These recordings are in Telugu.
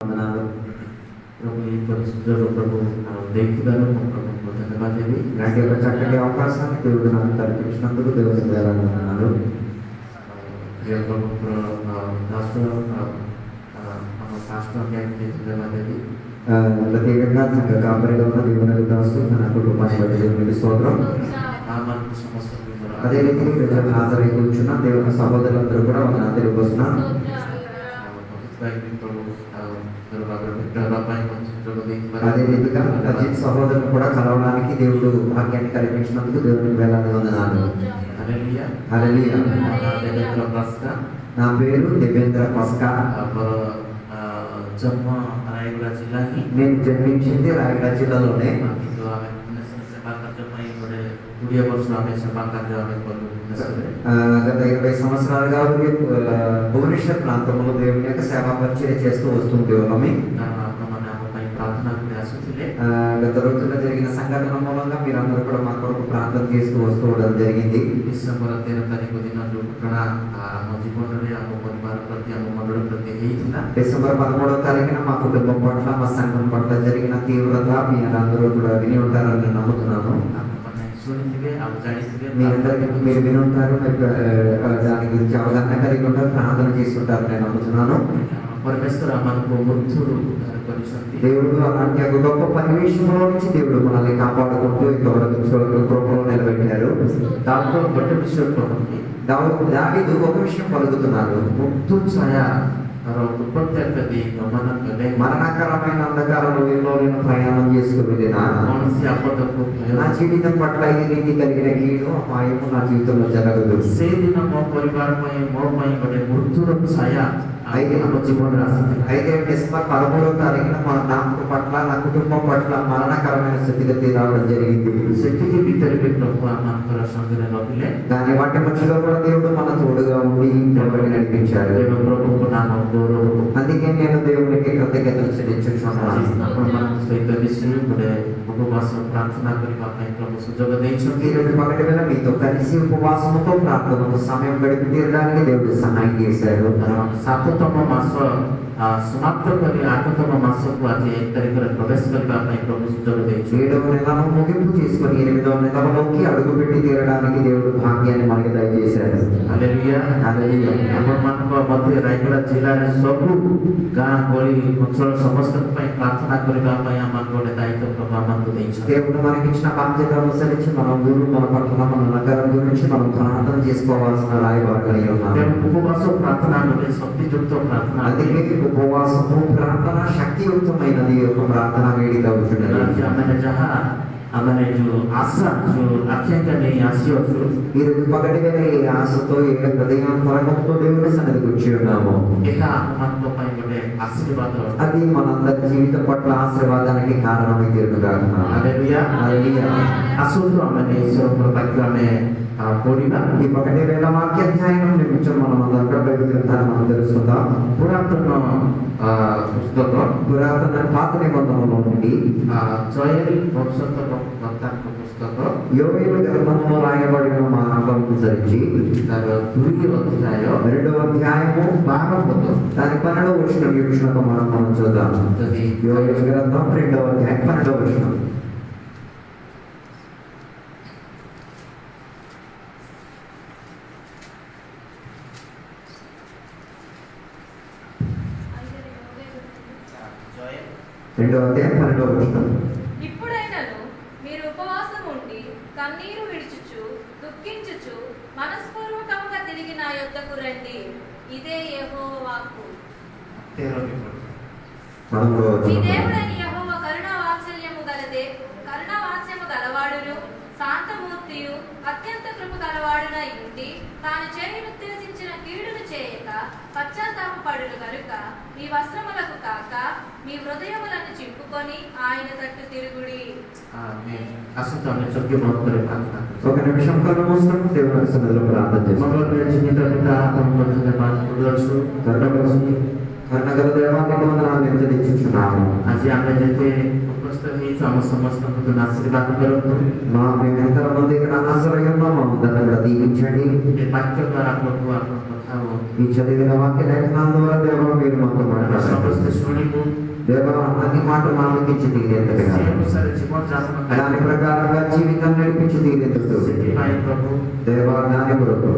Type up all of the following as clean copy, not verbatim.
వందనాలు ప్రభు. ఈ పరిస్థితుల్లో ప్రభు దేవుడు ప్రభుత్వం ధన్యవాదేవి ఇలాంటి ఒక చక్కటి అవకాశాన్ని దేవుడు నాకు కల్పించినందుకు దేవుడికి వేలాది వందనాలు. ప్రత్యేకంగా సంఘ కాపరిగా ఉన్న దేవుని దాసు మన కుటుంబాన్ని బట్టి దేవునికి స్తోత్రం. అదే రీతికి ప్రజలకు హాజరై కూర్చున్న దేవుని సహోదరులందరూ కూడా వందనాలు తెలియజేస్తున్నాను. అదే రీతిగా అజిత్ సహోదరులు కూడా కలవడానికి దేవుడు భాగ్యాన్ని కల్పించినందుకు దేవుడికి వేలాది వందనాలు. హల్లెలూయా. నా పేరు దేవేంద్ర పస్కా. నేను జన్మించింది రాయగడ జిల్లాలోనే. గత 20 సంవత్సరాలుగా భువనేశ్వర్ ప్రాంతంలో దేవుని యొక్క సేవా పరిచయం చేస్తూ వస్తుంది. గత రోజుల్లో జరిగిన సంఘటన మూలంగా మీరందరూ కూడా మా కొరకు ప్రార్థన చేస్తూ వస్తూ ఉండడం జరిగింది. డిసెంబర్ 13 తారీఖున మా కుటుంబం పట్ల మా సంఘం పట్ల జరిగిన తీవ్రత మీరందరూ కూడా విని ఉంటారని నేను నమ్ముతున్నాను. మీరు విని ఉంటారు, దాని గురించి అవగాహన కలిగి ఉంటారు, ప్రార్థన చేస్తుంటారు నేను నమ్ముతున్నాను. దేవుడు అలాంటి ఒక గొప్ప పరివేషంలో నుంచి దేవుడు మనల్ని కాపాడుకుంటూ ఇంతవరకు కృపలో నిలబెట్టారు. దాంట్లో దావీదు ఒక విషయం పలుకుతున్నాడు. మరణకరమైన అంధకారంలో నేను ప్రయాణం చేసుకుని వెళ్ళినా నా జీవితం పట్ల ఇది నీతి కలిగిన కీడు అపాయము నా జీవితంలో జరగదు. అయితే డిసెంబర్ 13 తారీఖున నా పట్ల నా కుటుంబం పట్ల మరణకరమైన స్థితిగతి రావడం జరిగింది. దాని వాటి మధ్యలో కూడా దేవుడు మన తోడుగా ఉండి నడిపించాడు. అందుకే నేను దేవునికి కృతజ్ఞతలు చెల్లించుచున్నాను. మీతో కలిసి ఉపవాసంతో ప్రార్థనకు సమయం గడిపి తీరడానికి దేవుడు సహాయం చేశాడు. 7వ ମାସ ସମାପ୍ତ କରି 8వ ମାସକୁ ଆଜି 1 ତାରିଖରେ ପ୍ରବେଶ କରିବା ପାଇଁ ପ୍ରଭୁ ସୁଯୋଗ ଦେଇଛି. 7వ నెలను ముగింపు చేసుకొని 8వ నెలలోకి అడుగుపెట్టి తీరడానికి దేవుడు భాగ్యాన్ని మనకి దయచేశాడు. హల్లెలూయా. హల్లెలూయా. ଆପଣମାନଙ୍କ ମଧ୍ୟ ରାୟଗଡ଼ା ଜିଲ୍ଲାରେ ସବୁ ଗାଁ ଗଳି ଅଞ୍ଚଳ ସମସ୍ତଙ୍କ ପାଇଁ ପ୍ରାର୍ଥନା କରିବା ପାଇଁ ଆମକୁ ଗୋଟେ ଦାୟିତ୍ୱ ପ୍ରଭୁ ଆମକୁ ଦେଇଛନ୍ତି. దేవుడు మనకి ఇచ్చిన బాధ్యత అనుసరించి మన ఊరు మన పట్టణ మన నగరం గురించి మనం ప్రార్థన చేసుకోవాల్సిన రాయబారులై ఉన్నాం. ఉపవాస ప్రార్థన అంటే శక్తియుక్త ప్రార్థన. అందుకే ఉపవాసము ప్రార్థన శక్తియుక్తమైనది ఒక ప్రార్థన వేదిక అవుతున్నది. आमने जो आशा जो आख्यान नहीं आशा जो ये पकड़े गए आशा तो ये हृदय फरक तो దేవుని సన్నిధికి వచ్చి ఉన్నాము. ఇక మనతో పై ఉండే ఆశీర్వాదం అది మనందరి జీవిత పట్ల ఆశీర్వాదానికి కారణమై తీరుగాక. హల్లెలూయా. హల్లెలూయా. అసలు ఆమెనే ఈశ్వర వాక్యాన్ని కోడిగా ఈ పకడే వేళ వాక్యాధ్యాయం నిమిత్తం మనం అందరం బైబిల్ గ్రంథాన్ని మనం తెలుసుకుందాం. పురాతన పాత నిబంధనలో నుండి జోయల్ వంశస్థ పుస్తకం యోవేలు గ్రంథంలో రాయబడిన భాగం అనుసరించి 2వ అధ్యాయము దాని 12వ వచనం ఈ విషయంలో మనం చూద్దాం. యోవేలు గ్రంథం 2వ అధ్యాయం 12వ వచనం. ఇప్పుడైనను మీరు ఉపవాసం ఉండి కన్నీరు విడుచుచు దుఃఖించుచు మనస్పూర్వకముగా తిరిగి నా యొద్దకు రండి. ఇదే యెహోవా వాక్కు. మీ దేవుడైన యెహోవా కరుణావాత్సల్యము గలవాడును శాంతమూర్తియు అత్యంత కృప గలవాడునై ఉండి తాను చేయనుద్దేశించిన కీడును చేయక పశ్చాత్తాపపడును గనుక మీ వస్త్రములకు కాక మీ హృదయములను చింపుకొని ఆయన తట్టు తిరుగుడి. ఒక నిమిషం కళ్ళు మూసుకొని దేవుని సన్నిధిలో ప్రార్థన చేస్తాం. కరుణగల దేవాన్ని వందనాలు చెల్లించుచున్నాము. आज ଆମେ ଯେତେ ଉପସ୍ଥିତ ହେଇଛୁ ଆମ ସମସ୍ତଙ୍କୁ ఆశీర్వాଦ କରନ୍ତୁ. మేమెంతమంది ఇక్కడ హాజరై ఉన్నామో దాన్ని కూడా దీవించండి. ఈ వాక్యం ద్వారా ప్రభు ఈ చదివిన వాక్య లేఖనాల ద్వారా దేవ మీరు మాతో మాట్లాడండి. దేవా అన్ని మాటలు ఆలకించి తీరేంతగా ସେ ଅନୁସାରେ ଜୀବନ ଯାପନ దాని ప్రకారంగా జీవితం నడిపించి తీరేందుకు ସେଥିପାଇଁ ପ୍ରଭୁ దేవా దాని కొరకు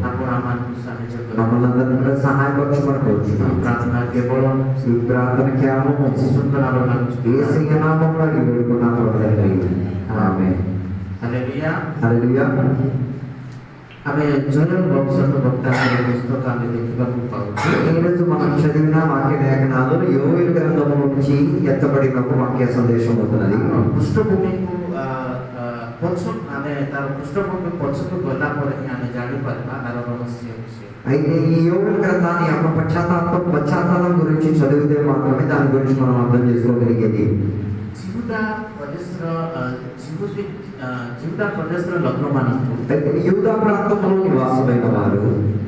ଆପଣ ଆମମାନଙ୍କୁ ସାହାଯ୍ୟ କରନ୍ତୁ। మమ్మల్ని అందరినీ సహాయపరచమనుకోవచ్చు ପ୍ରାର୍ଥନା କେବଳ ఈ ప్రార్థన కేవలం ଯୀଶୁଙ୍କ ନାମରେ ମାଗୁଛୁ। యేసయ్య నామములో అడిగి వేడుకున్నాము తండ్రి ఆమేన్ ହାଲେଲୁୟା। హల్లెలూయా। ଆମେ ଜୟ ଭବିଷ୍ୟତ ବକ୍ତାଙ୍କର ପୁସ୍ତକ ଆମେ ଦେଖିବାକୁ ପାଉଛୁ। ఈ రోజు మనం చదివిన వాక్య లేఖనాలు యోవేలు గ్రంథము నుంచి ఎత్తబడిన ఒక వాక్య సందేశం అవుతున్నది। ପୃଷ୍ଠଭୂମିକୁ ପଛ ଆମେ ତାର ପୃଷ୍ଠଭୂମି ପଛକୁ ଗଲା ପରେ ହିଁ ଆମେ ଜାଣିପାରିବା ତାର ରହସ୍ୟ ବିଷୟ। అయితే ఈ యోవేలు గ్రంథాన్ని యొక్క పశ్చాత్తాపం గురించి చదివితే మాత్రమే దాని గురించి మనం అర్థం చేసుకోగలిగేది। ଜିହୁଦା ପ୍ରଦେଶର ଲୋକମାନଙ୍କୁ అయితే యూదా ప్రాంతంలో నివాసమైన వారు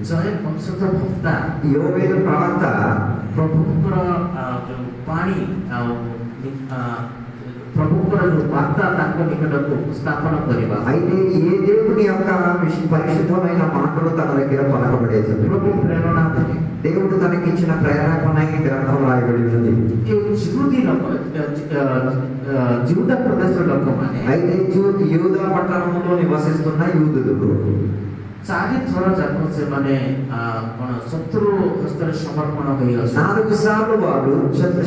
ଜୟ ଭବିଷ୍ୟତ ବକ୍ତା యోవేలు ప్రవక్త ପ୍ରଭୁଙ୍କର ଯୋଉ ପାଣି ଆଉ ପ୍ରଭୁଙ୍କର ଯୋଉ ବାର୍ତ୍ତା ତାଙ୍କ ନିକଟକୁ ଉପସ୍ଥାପନ କରିବା। అయితే ఏ దేవుని యొక్క పరిశుద్ధమైన మాటలు తన దగ్గర పలకబడేది ପ୍ରଭୁ ପ୍ରେରଣା ଦେଲେ। దేవుడు తనకిచ్చిన ప్రేరణపై గ్రంథం రాయబడి ఉన్నది। ଜିହୁଦା ପ୍ରଦେଶର ଲୋକମାନେ అయితే యూదా పట్టణంలో నివసిస్తున్న యూదులు 4 ଥର ଯାକ ସେମାନେ କଣ ଶତ୍ରୁ ହସ୍ତରେ ସମର୍ପଣ ହୋଇ ଅଛନ୍ତି। 4 సార్లు వారు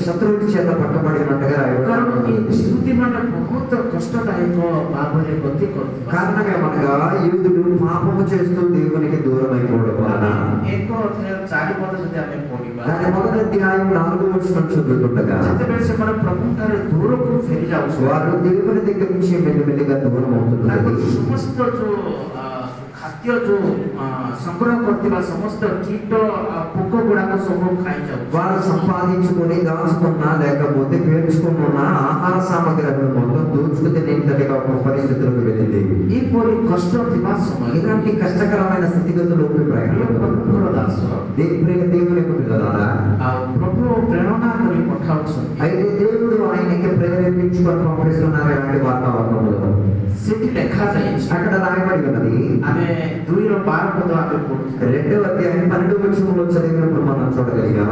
శత్రువుల చేత పట్టబడినట్టుగా କାରଣ రాయబడి ఈ ଜିହୁଦୀମାନେ ବହୁତ କଷ୍ଟଦାୟକ ଭାବରେ ଗତି କରୁଥିବା కారణం ఏమనగా యూదులు పాపము చేస్తూ దేవునికి దూరం అయిపోవడం వలన 1 ଅଧ୍ୟାୟ 4 ପଦ ଯଦି ଆମେ ପଢିବା దాని మొదటి అధ్యాయం 4వ వచనం చదువుతుండగా ଯେତେବେଳେ ସେମାନେ ପ୍ରଭୁଙ୍କର ଦୂରକୁ ଫେରି ଯାଉଛନ୍ତି వారు దేవుని దగ్గర నుంచి మెల్లిమెల్లిగా దూరం అవుతున్నారు। ସମସ୍ତ ଯୋଉ ଖାଦ୍ୟ ଯୋଉ ସଂଗ୍ରହ କରିଥିବା ସମସ୍ତ କୀଟ ପୋକ ଗୁଡାକ ସବୁ ଖାଇଯାଉଛି। వారు సంపాదించుకొని దాచుకున్నా లేకపోతే పేర్చుకున్న ఆహార సామగ్రిలను మొత్తం దోచుకు తినేంతటిగా ఒక పరిస్థితులకు వెళ్ళింది। ଏପରି କଷ୍ଟ ଥିବା ସମୟରେ ఇలాంటి కష్టకరమైన స్థితిగతులకు ପ୍ରଭୁଙ୍କର ଦାସ దేవుని ద్వారా ପ୍ରଭୁ ପ୍ରେରଣା କରି ପଠାଉଛନ୍ତି। అయితే దేవుడు ఆయనకి ప్రేరేపించుకొని పంపిస్తున్నారు ఇలాంటి వాతావరణంలో। ସେଠି ଲେଖାଯାଇଛି అక్కడ రాయబడి ఉన్నది ଆମେ 2:12 ପଦ ଆମେ ପଢୁଛୁ। 2వ అధ్యాయం 12వ వచనంలో చదివినప్పుడు మనం చూడగలిగాం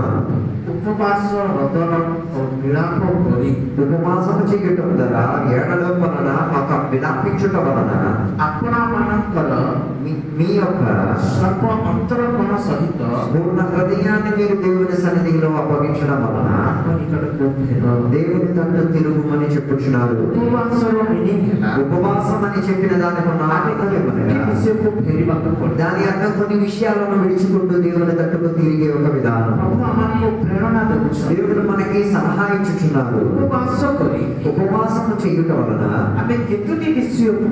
ଉପବାସ ରୋଦନ ଓ ବିଳାପ କରି ఉపవాసము చేయటం ద్వారా ఏడడం వలన ఒక విలాపించుట వలన ଆପଣମାନଙ୍କର మీ యొక్క ସର୍ବ ଅନ୍ତରକଣ ସହିତ పూర్ణ హృదయాన్ని మీరు దేవుని సన్నిధిలో అప్పగించడం వలన ତାଙ୍କ ନିକଟକୁ ଫେର। దేవుని తట్టు తిరుగుమని చెప్పుచున్నారు। ଉପବାସର ମିନିଂ ହେଲା ఉపవాసం అని చెప్పిన దానికి ఉన్న అర్థం ఏమనగా ଏ ବିଷୟକୁ ଫେରିବାକୁ ପଡେ। దాని అర్థం కొన్ని విషయాలను విడిచికుంటూ దేవుని తట్టుకు తిరిగే ఒక విధానం। ପ୍ରଭୁ ଆମକୁ ପ୍ରେରଣା ଦେଉଛନ୍ତି। దేవుడు మనకి సలహా ఇచ్చుచున్నారు। ଉପବାସ କରି ఉపవాసము చేయుట వలన ଆମେ କେତୋଟି ବିଷୟକୁ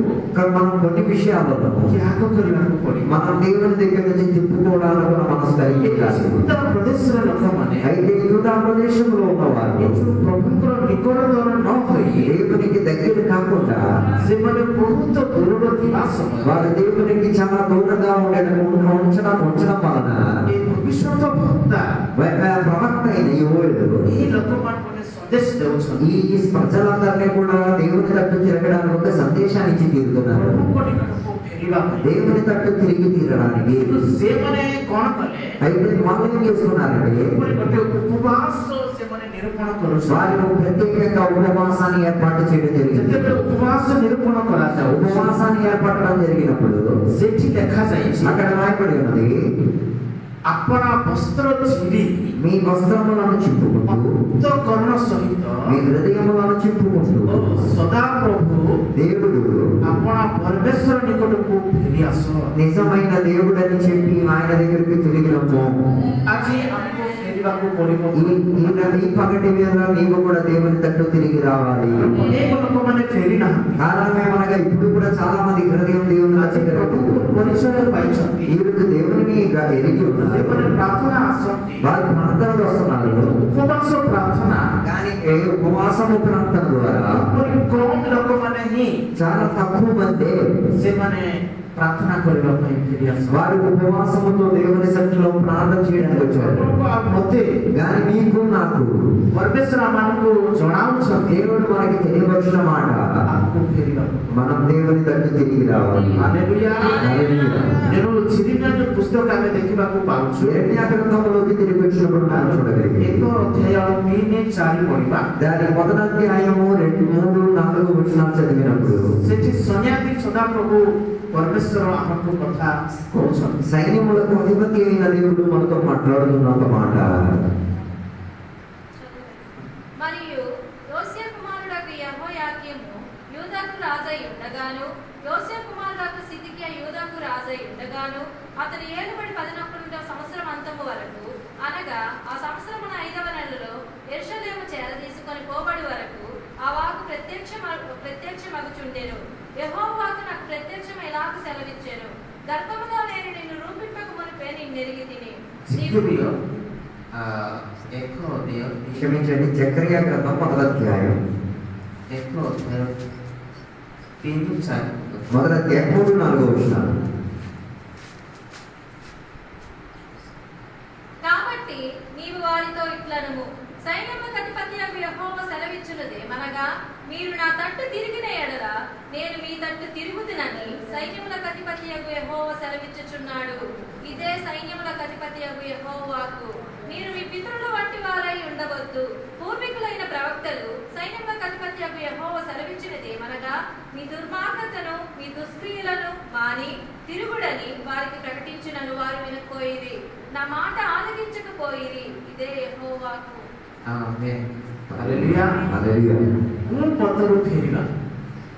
మనం కొన్ని విషయాలను ତ୍ୟାଗ କରିବାକୁ ପଡିବ। మనం దేవుని దగ్గర నుంచి తిప్పుకోవడానికి మన మనసు కలిగించాలి। ଉତ୍ତର ପ୍ରଦେଶର ଲୋକମାନେ అయితే యూదా ప్రదేశంలో ఉన్నవారు ଏ ଯୋଉ ପ୍ରଭୁଙ୍କର ନିକଟତର ନ ହୋଇ దేవునికి దగ్గర కాకుండా ସେମାନେ ବହୁତ ଦୂରରେ ଥିବା ସମୟରେ వారు దేవునికి చాలా దూరంగా ఉంచడం వలన ଏ ଭବିଷ୍ୟତ ଭକ୍ତା ప్రవక్త అయిన యోవేలు ଏହି ଲୋକମାନଙ୍କୁ ସନ୍ଦେଶ ଦେଉଛନ୍ତି। ఈ ప్రజలందరినీ కూడా దేవుని తట్టు తిరగడానికి ఒక సందేశాన్ని ఇచ్చి తీరుతున్నారు। ପ୍ରଭୁଙ୍କ ନିକଟକୁ ଫେରିବା ପାଇଁ దేవుని తట్టు తిరిగి తీరడానికి ସେମାନେ କଣ କଲେ? అయితే వాళ్ళు ఏం చేస్తున్నారంటే ଏପରି ଗୋଟେ ଉପବାସ ସେମାନେ ନିରୂପଣ କରୁଛନ୍ତି। వారు ప్రత్యేకంగా ఉపవాసాన్ని ఏర్పాటు చేయడం జరిగింది। ଯେତେବେଳେ ଉପବାସ ନିରୂପଣ କରାଯାଉ ఉపవాసాన్ని ఏర్పడడం జరిగినప్పుడు ସେଠି ଲେଖାଯାଇଛି అక్కడ రాయబడి ఉన్నది ଆପଣ ବସ୍ତ୍ର ଚିରି మీ వస్త్రములను చింపుకుంటూ ଅନ୍ତଃକରଣ ସହିତ మీ హృదయములను చింపుకుంటూ ସଦା ପ୍ରଭୁ దేవుడు ଆପଣ ପରମେଶ୍ୱର ନିକଟକୁ ଫେରି ଆସ। నిజమైన దేవుడని చెప్పి ఆయన దగ్గరికి తిరిగి రమ్ము। ଆଜି ଆମକୁ ଫେରିବାକୁ ପଡିବ। ఈ పగటి వేళ నీవు కూడా దేవుని తట్టు తిరిగి రావాలి। ଅନେକ ଲୋକମାନେ ଫେରି ନାହାନ୍ତି। కారణం ఏమనగా ఇప్పుడు కూడా చాలా మంది హృదయం దేవుని ଆଜି ପ୍ରଭୁଙ୍କୁ ପରିଚୟ ପାଇଛନ୍ତି। ఈరోజు దేవుని ఎరిగి ఉన్నారు। ସେମାନେ ପ୍ରାର୍ଥନା ଆସନ୍ତି। వారు ప్రార్థనలు వస్తున్నారు ଉପବାସ ପ୍ରାର୍ଥନା కానీ ఉపవాసము ప్రార్థన ద్వారా ଏପରି କମ୍ ଲୋକମାନେ ହିଁ చాలా తక్కువ మంది ସେମାନେ ପ୍ରାର୍ଥନା କରିବା ପାଇଁ ଫେରି ଆସନ୍ତି। వారు ఉపవాసముతో దేవుని సన్నిధిలో ప్రార్థన చేయడానికి వచ్చారు। ମୋତେ కానీ మీకు నాకు ପରମେଶ୍ୱର ଆମମାନଙ୍କୁ ଜଣାଉଛନ୍ତି దేవుడు మనకి తెలియవలసిన మాట ଆମକୁ ଫେରିବାକୁ। మనం దేవుని తట్టు తిరిగి రావాలి। ହାଲେଲୁୟା। హల్లెలూయా। నేను చిరిమియా ଯୋଉ పుస్తକ ଆମେ ଦେଖିବାକୁ ପାଉଛୁ యెర్మయా గ్రంథంలోకి తిరిగి వచ్చినప్పుడు మనం చూడగలిగాం। 1 ଅଧ୍ୟାୟ 3 3 4 ପଢିବା దాని మొదటి అధ్యాయము 2 3 4 వచనాలు చదివినప్పుడు ସେଠି ସୈନ୍ୟାଧି ସଦାପ୍ରଭୁ ପରମେଶ୍ୱର ଆମକୁ କଥା କହୁଛନ୍ତି। సైన్యములకు అధిపతి అయిన దేవుడు మనతో మాట్లాడుతున్న ఒక మాట, మరియు యోసియా కుమారుడకు యెహోయాకీము యూదాకు రాజై ఉండగాను, యోసియా కుమారుడకు సిద్కియా యూదాకు రాజై ఉండగాను, అతని ఏలుబడి 11వ సంవత్సరం అంతము వరకు, అనగా ఆ సంవత్సరమున 5వ నెలలో యెరూషలేము చేరదీసుకొని పోబడి వరకు ఆ వాక్కు ప్రత్యక్షమగుచుండెను। యెహోవా వాక్కు నాకు ప్రత్యక్షం ఎలాగ సెలవిచ్చెను, గర్భములో నేను నిన్ను రూపింపక మునిపే నిన్నెరిగితిని, క్షమించండి, జకర్యా గ్రంథం మొదటి అధ్యాయం 3 4 వచనాలు. కాబట్టి నీవు వారితో ఇట్లనుము, సైన్యములకు అధిపతియగు యెహోవా సెలవిచ్చున్నదేమనగా, మీరు నా తట్టు తిరిగిన ఎడల నేను మీ తట్టు తిరుగుదునని సైన్యములకు అధిపతియగు యెహోవా సెలవిచ్చుచున్నాడు। ఇదే సైన్యములకు అధిపతియగు యెహోవా వాక్కు, మీరు మీ పితరుల వంటి వారై ఉండవద్దు। పూర్వీకులైన ప్రవక్తలు సైన్యములకు అధిపతియగు యెహోవా సెలవిచ్చినదేమనగా, మీ దుర్మార్గతను మీ దుష్క్రియలను మాని తిరుగుడని వారికి ప్రకటించినను వారు వినకపోయిరి, నా మాట ఆలకించకపోయిరి, ఇదే యెహోవా వాక్కు। ఆమేన్, హల్లెలూయా, హల్లెలూయా. ମୁଁ ପଦରୁ ଫେରିବା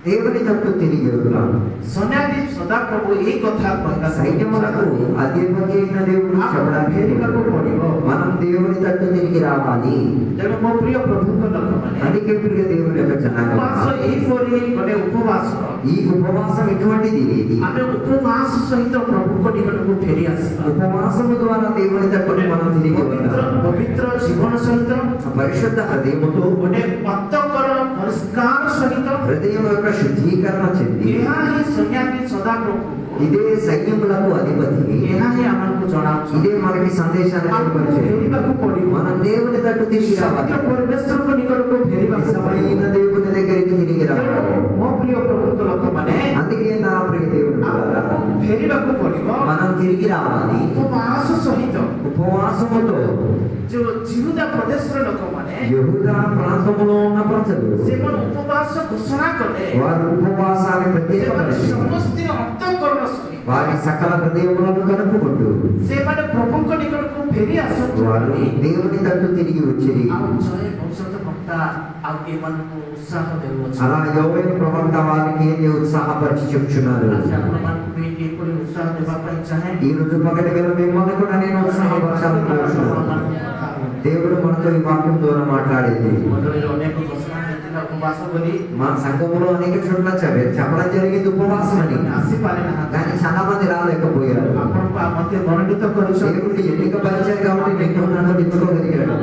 దేవుని తట్టు తిరిగి వెళ్తున్నాను. ସୈନ୍ୟାଧି ସଦାପ୍ରଭୁ ଏଇ କଥା କହିବା సైన్యములకు అధిపతి అయిన దేవుడు చెప్పడానికి ଫେରିବାକୁ ପଡିବ। మనం దేవుని తట్టు తిరిగి రావాలి। ତେଣୁ ମୋ ପ୍ରିୟ ପ୍ରଭୁଙ୍କ ଲୋକମାନେ అందుకే ప్రియ దేవుని యొక్క జనాంగం, ଉପବାସ ଏହିପରି ଗୋଟେ ଉପବାସ, ఈ ఉపవాసం ఎటువంటిది? ଆମେ ଉପବାସ ସହିତ ପ୍ରଭୁଙ୍କ ନିକଟକୁ ଫେରି ଆସିବା। ఉపవాసము ద్వారా దేవుని తట్టుని మనం తిరిగి వెళ్తాం। ପବିତ୍ର ଜୀବନ ସହିତ, పరిశుద్ధ హృదయముతో, ଗୋଟେ ଅନ୍ତଃକରଣ ପରିଷ୍କାର ସହିତ, హృదయం యొక్క శుద్ధీకరణ చెంది, ଏହା ହିଁ ସୈନ୍ୟାଧି ସଦାପ୍ରଭୁ, ఇదే సైన్యములకు అధిపతి, ଏହା ହିଁ ଆମକୁ ଜଣାଉଛି। ఇదే మనకి సందేశాన్ని తెలియపరిచేది। ଫେରିବାକୁ ପଡିବ, మనం దేవుని తట్టు తిరిగి రావాలి, ସତ୍ୟ ପରମେଶ୍ୱରଙ୍କ ନିକଟକୁ ଫେରିବାକୁ నిజమైన ପଡିବ। దేవుని దగ్గరికి తిరిగి రావాలి। ମୋ ପ୍ରିୟ ପ୍ରଭୁଙ୍କ ଲୋକମାନେ అందుకే నా ప్రియ దేవుని ద్వారా ଫେରିବାକୁ ପଡିବ మనం తిరిగి రావాలి। ଉପବାସ ସହିତ। ఉపవాసముతో ଯୋଉ ଜିହୁଦା ପ୍ରଦେଶର ଲୋକମାନେ యెహూదా ప్రాంతములో ఉన్న ప్రజలు ସେମାନେ ଉପବାସ ଘୋଷଣା କଲେ, వారు ఉపవాసాన్ని ସେମାନେ ప్రత్యేకపరిచి ସମସ୍ତେ ଅନ୍ତଃକରଣ ସହିତ వారి సకల హృదయములను కలుపుకుంటూ ସେମାନେ ପ୍ରଭୁଙ୍କ ନିକଟକୁ ଫେରି ଆସନ୍ତି। వారు దేవుని తట్టు తిరిగి వచ్చిరి। ଆଉ ଜୟ ଭବିଷ୍ୟତ ବକ୍ତା ଆଉ ଏମାନଙ୍କୁ ଉତ୍ସାହ ଦେଉଅଛି। అలా యోవేలు ప్రవక్త వారికి ఉత్సాహపరిచి చెప్తున్నారు। ଆଜି ଆପଣମାନଙ୍କୁ ବି ଏପରି ଉତ୍ସାହ ଦେବା ପାଇଁ ଚାହେଁ। ఈ రోజు పగటి వేళ మిమ్మల్ని కూడా నేను ఉత్సాహపరచాలని కోరుతున్నాను। దేవుడు మనతో ఈ వాక్యం ద్వారా మాట్లాడేది। ମଣ୍ଡଳୀରେ ଅନେକ ଘୋଷଣା ହେଇଥିଲା ଉପବାସ ବୋଲି, మా సంఘములో అనేక చోట్ల చెప్పడం జరిగింది ఉపవాసం అని, ଆସିପାରିନାହାନ୍ତି। కానీ చాలా మంది రాలేకపోయారు। ଆପଣଙ୍କୁ మధ్య ମନୋନୀତ କରିଛନ୍ତି। దేవుడు ఎన్నిక పరిచారు కాబట్టి నిన్ను నన్ను నిలుచుకోగలిగాడు।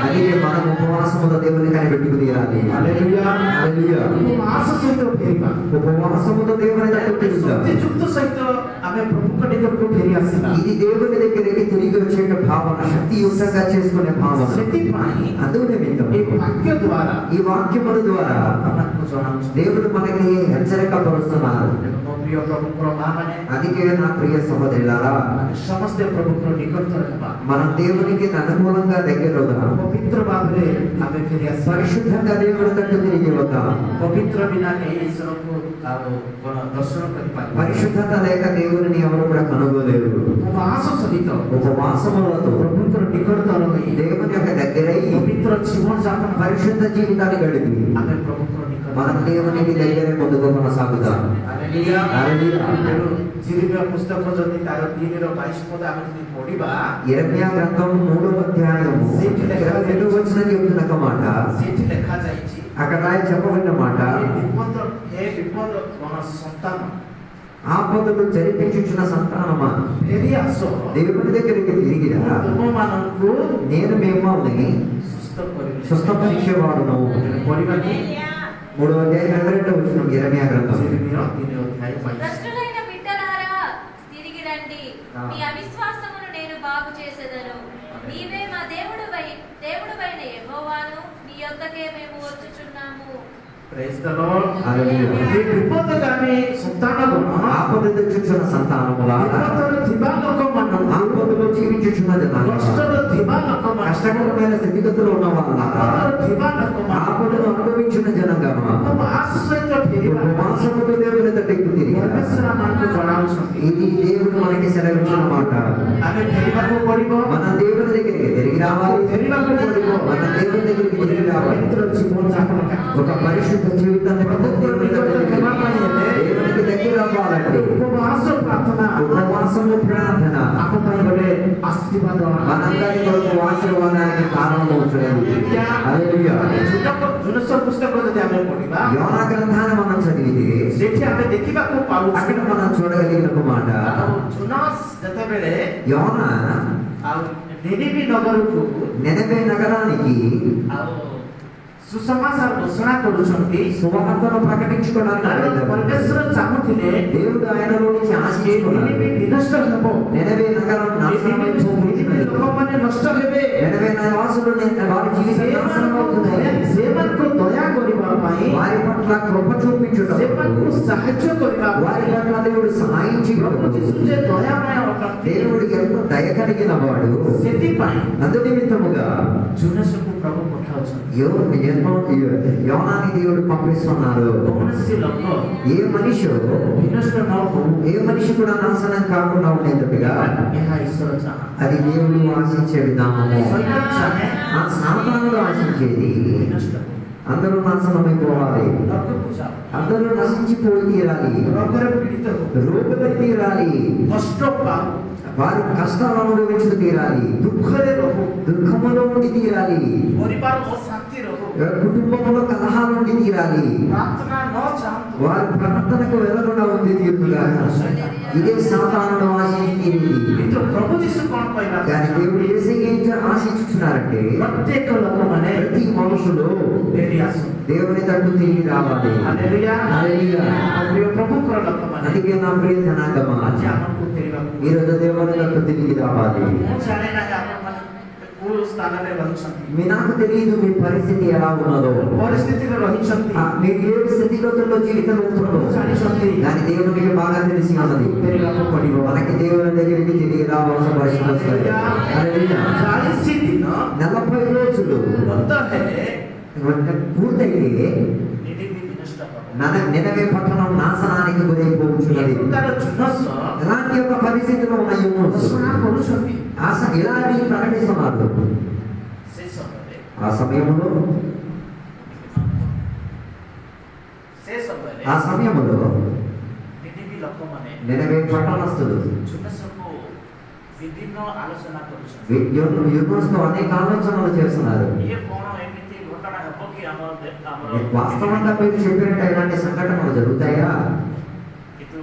అది మనం ఉపవాసముతో దేవుని కనిపెట్టుకు తీరాలి। హల్లెలూయా, హల్లెలూయా। ଉପବାସ ସହିତ ଫେରିବା, ఉపవాసముతో దేవుని తట్టు తిరుగుతాం। ସତ୍ୟଯୁକ୍ତ ସହିତ ଆମେ ପ୍ରଭୁଙ୍କ ନିକଟକୁ ଫେରି ଆସିବା। ఇది దేవుని దగ్గరికి తిరిగి వచ్చే భావన, శక్తియుక్తంగా చేసుకునే భావన। ସେଥିପାଇଁ అందుకు నిమిత్తం ఈ వాక్య ద్వారా ఈ వాక్యముల ద్వారా ଆମକୁ ଜଣାଉଛି। దేవుడు మనకి హెచ్చరిక పరుస్తున్నారు। ମୋ ପ୍ରିୟ ପ୍ରଭୁଙ୍କର ମା ମାନେ, అందుకే నా ప్రియ సహోదరులారా, ଆମେ ସମସ୍ତେ ପ୍ରଭୁଙ୍କର ନିକଟତର ହେବା। మనం దేవునికి అనుకూలంగా దగ్గర అవుదాం। ପବିତ୍ର ଭାବରେ ଆମେ ଫେରି ଆସିବା। పరిశుద్ధంగా దేవుడి తట్టు తిరిగి వద్దాం। ପବିତ୍ର ବିନା କେହି ଈଶ୍ୱରଙ୍କୁ ଆଉ କଣ ଦର୍ଶନ କରିପାରିବ? పరిశుద్ధత లేక దేవుడిని ఎవరు కూడా కనుగోలేరు। ଉପବାସ ସହିତ ఉపవాసములతో ପ୍ରଭୁଙ୍କର ନିକଟତର ହୋଇ దేవుని యొక్క దగ్గరై ପବିତ୍ର ଜୀବନ ଯାପନ పరిశుద్ధ జీవితాన్ని గడిపి ଆମେ ପ୍ରଭୁଙ୍କର ନିକଟ మనం దేవునికి దగ్గరే ముందుకు కొనసాగుతాం। ହାଲେଲୁୟା। ହାଲେଲୁୟା। ତେଣୁ ଜିରିମିୟା ପୁସ୍ତକ ଯଦି ତାର 3:22 ପଦ ଆମେ ଯଦି ପଢିବା, యెరెమయా గ్రంథం 3వ అధ్యాయము 22వ వచనం చెబుతున్న ఒక మాట, ସେଠି ଲେଖାଯାଇଛି, అక్కడ చెప్పబడిన మాట, ହେ ବିପଦ କଣ ସନ୍ତାନ, ఆపదలు జరిపించుచున్న సంతానమా, ଫେରି ଆସ, దేవుని దగ్గరికి తిరిగిరా, ତୁମମାନଙ୍କୁ నేను మిమ్మల్ని ସୁସ୍ଥ କରିବି। స్వస్థపరిచేవాడును। ପଢିବାକି 3వ అధ్యాయం 22వ వచనం యెరెమయా గ్రంథం। ଜିରିମିୟା 3:22। భ్రష్టులైన బిడ్డలారా తిరిగి రండి, మీ అవిశ్వాసమును నేను బాగు చేసేదను, నీవే మా దేవుడువైన యెహోవాను, నీ యొద్దకే మేము వచ్చుచున్నాము। Praise the lord. హల్లెలూయా. ఈ విపద గాని సంతానగుణ ఆపదలు తెచ్చుచున్న సంతానములారా, విపదలు దివాలకమను ఆపదలో జీవించుచున్న జనాంగమా, కష్టలు దివాలకమను కష్టకరమైన స్థితిగతులు ఉన్న వాళ్ళారా, దివాలకమను ఆపదలు అనుభవించిన జనాంగమా, ఉపవాసంతో పెరిగారు. ఉపవాసముతో దేవుని దగ్గరికి తిరిగారు. పరమేశ్వర మనకు జଣାవుଛନ୍ତି. ఇది దేవుడు మనకి సెలవిచ్చిన మాట. ଆମେ ଫେରିବାକୁ ପଡିବ, మన దేవుని దగ్గరికి తిరిగి రావాలి. ଫେରିବାକୁ ପଡିବ। మన దేవుని దగ్గరికి తిరిగి రావాలి. పవిత్ర జీవన ଯାପନ ఒక పరిశుద్ధ జీవితాన్ని దేవునికి దగ్గర అవ్వాలంటే ఉపవాస ప్రార్థన, ఉపవాసము ప్రార్థన ଆମ ପାଇଁ ଗୋଟେ ఆశీర్వాଦ. మనందరి కొరకు ఆశీర్వాదానికి కారణమవుతుంది. హల్లెలూయా. ଜୁନସ ପୁସ୍ତକ ଯଦି ଆମେ ପଢିବା, యోనా గ్రంథాన్ని మనం చదివితే ସେଠି ଆମେ ଦେଖିବାକୁ ପାଉଛୁ అక్కడ మనం చూడగలిగిన ఒక మాట, ଆଉ ଜୁନସ ଯେତେବେଳେ యోనా ଆଉ ନିନିବି ନଗରକୁ నినవే నగరానికి ଆଉ ସୁସମାଚାର ଘୋଷଣା କରୁଛନ୍ତି। సువార్తను ప్రకటించుకోవడానికి କାରଣ వెళ్ళారు. ପରମେଶ୍ୱର ଚାହୁଁଥିଲେ దేవుడు ఆయనలో నుంచి ଏ ఆశించుకున్నాడు. ନିନିବି ବିନଷ୍ଟ ହେବ, నినవే నగరం ଏ నాశనమై ନିନିବି పోతున్నది. ଲୋକମାନେ ନଷ୍ଟ ହେବେ। నినవే నివాసులు వారి జీవితం నాశనం అవుతుంది. ସେମାନଙ୍କୁ ଦୟା କରିବା ପାଇଁ, వారి పట్ల కృప చూపించుటకు, ସେମାନଙ୍କୁ ସାହାଯ୍ୟ କରିବା వారి ପାଇଁ పట్ల దేవుడు సహాయం ପ୍ରଭୁ చేయటకు, ଯୀଶୁ ଯେ ଦୟାମୟ ଅଟନ୍ତି, దేవుడికి ఎంతో దయ కలిగిన వాడు. ସେଥିପାଇଁ అందు నిమిత్తముగా ଜୁନସକୁ ପ୍ରଭୁ ପଠାଉଛନ୍ତି। యోనాని దేవుడు పంపిస్తున్నారు. କୌଣସି ଲୋକ ఏ మనిషి ବିନଷ୍ଟ ନ ହଉ, ఏ మనిషి కూడా నాశనం కాకుండా ఉండేటట్టుగా ଏହା ଈଶ୍ୱର ଚାହାଁ। అది దేవుడు ఆశించే విధానము. ଶୈତାନ ଚାହେଁ ఆ సాతానుడు ఆశించేది ବିନଷ୍ଟ ହଉ, అందరూ నాశనమైపోవాలి, ନରକକୁ ଯାଅ, అందరూ నశించిపోయి తీరాలి, ରୋଗରେ ପୀଡ଼ିତ ହଉ, రోగులు తీరాలి, କଷ୍ଟ ପାଉ, వారి కష్టాలు అనుభవించుకు తీరాలి, ଦୁଃଖରେ ରହୁ, దుఃఖములో ఉండి తీరాలి, ପରିବାର ଅଶାନ୍ତି ରହୁ, కుటుంబంలో కలహాలు ఉండి తీరాలి, ପ୍ରାର୍ଥନା ନ ଚାହାନ୍ତୁ, వారి ప్రార్థనకు వెళ్ళకుండా ఉంది తీరుగా. ఇదే సాతానుడు ఆశించేది. କିନ୍ତୁ ପ୍ରଭୁ ଯୀଶୁ କ'ଣ କହିବା, కానీ దేవుడు ఏం ఆశించుతున్నారంటే ପ୍ରତ୍ୟେକ ଲୋକମାନେ ప్రతి మనుషులు ଫେରି ଆସୁ। దేవుని తట్టు తిరిగి రావాలి. ହାଲେଲୁୟା। హల్లెలూయా. ପ୍ରିୟ ପ୍ରଭୁଙ୍କର ଲୋକମାନେ అందుకే నా ప్రియ జనాంగమా, ଆଜି ଆମକୁ ଫେରିବାକୁ ఈ రోజు దేవుని తట్టు తిరిగి రావాలి. ମୁଁ ଜାଣେ ନାହିଁ ଆପଣମାନେ କୋଉ ସ୍ଥାନରେ ରହିଛନ୍ତି, మీ నాకు తెలియదు మీ పరిస్థితి ఎలా ఉన్నదో, ପରିସ୍ଥିତିରେ ରହିଛନ୍ତି, మీరు ఏ స్థితిగతుల్లో జీవితం వెళ్తుందో, ଜାଣିଛନ୍ତି, కానీ దేవునికి బాగా తెలిసి ఉన్నది. ଫେରିବାକୁ ପଡିବ। మనకి దేవుని దగ్గరికి తిరిగి రావాల్సిన పరిస్థితి వస్తుంది. హల్లెలూయా. 40 ଦିନ 40 రోజులు ଗତ ହେଲେ పూర్తయితే ନିନିବି ବିନଷ୍ଟ ହେବ। నినవే పట్టణం నాశనానికి గురైపోతున్నది. ଏ ପ୍ରକାର ଜୁନସ ఎలాంటి ఒక పరిస్థితిలో ఉన్న యూనోస్ ଘୋଷଣା କରୁଛନ୍ତି। ఇలాంటి ప్రకటిస్తున్నారు. ସେ ସମୟରେ ఆ సమయంలో ନିନିବି ଲୋକମାନେ నినవే పట్టణస్థులు ଜୁନସକୁ ବିଭିନ୍ନ ଆଲୋଚନା କରୁଛନ୍ତି। యూనోస్తో అనేక ఆలోచనలు చేస్తున్నారు. ଇଏ କ'ଣ ଏମିତି ଘଟଣା ହେବ କି ଆମର వాస్తవంగా మీరు చెప్పినట్టు ఇలాంటి సంఘటనలు జరుగుతాయా? କିନ୍ତୁ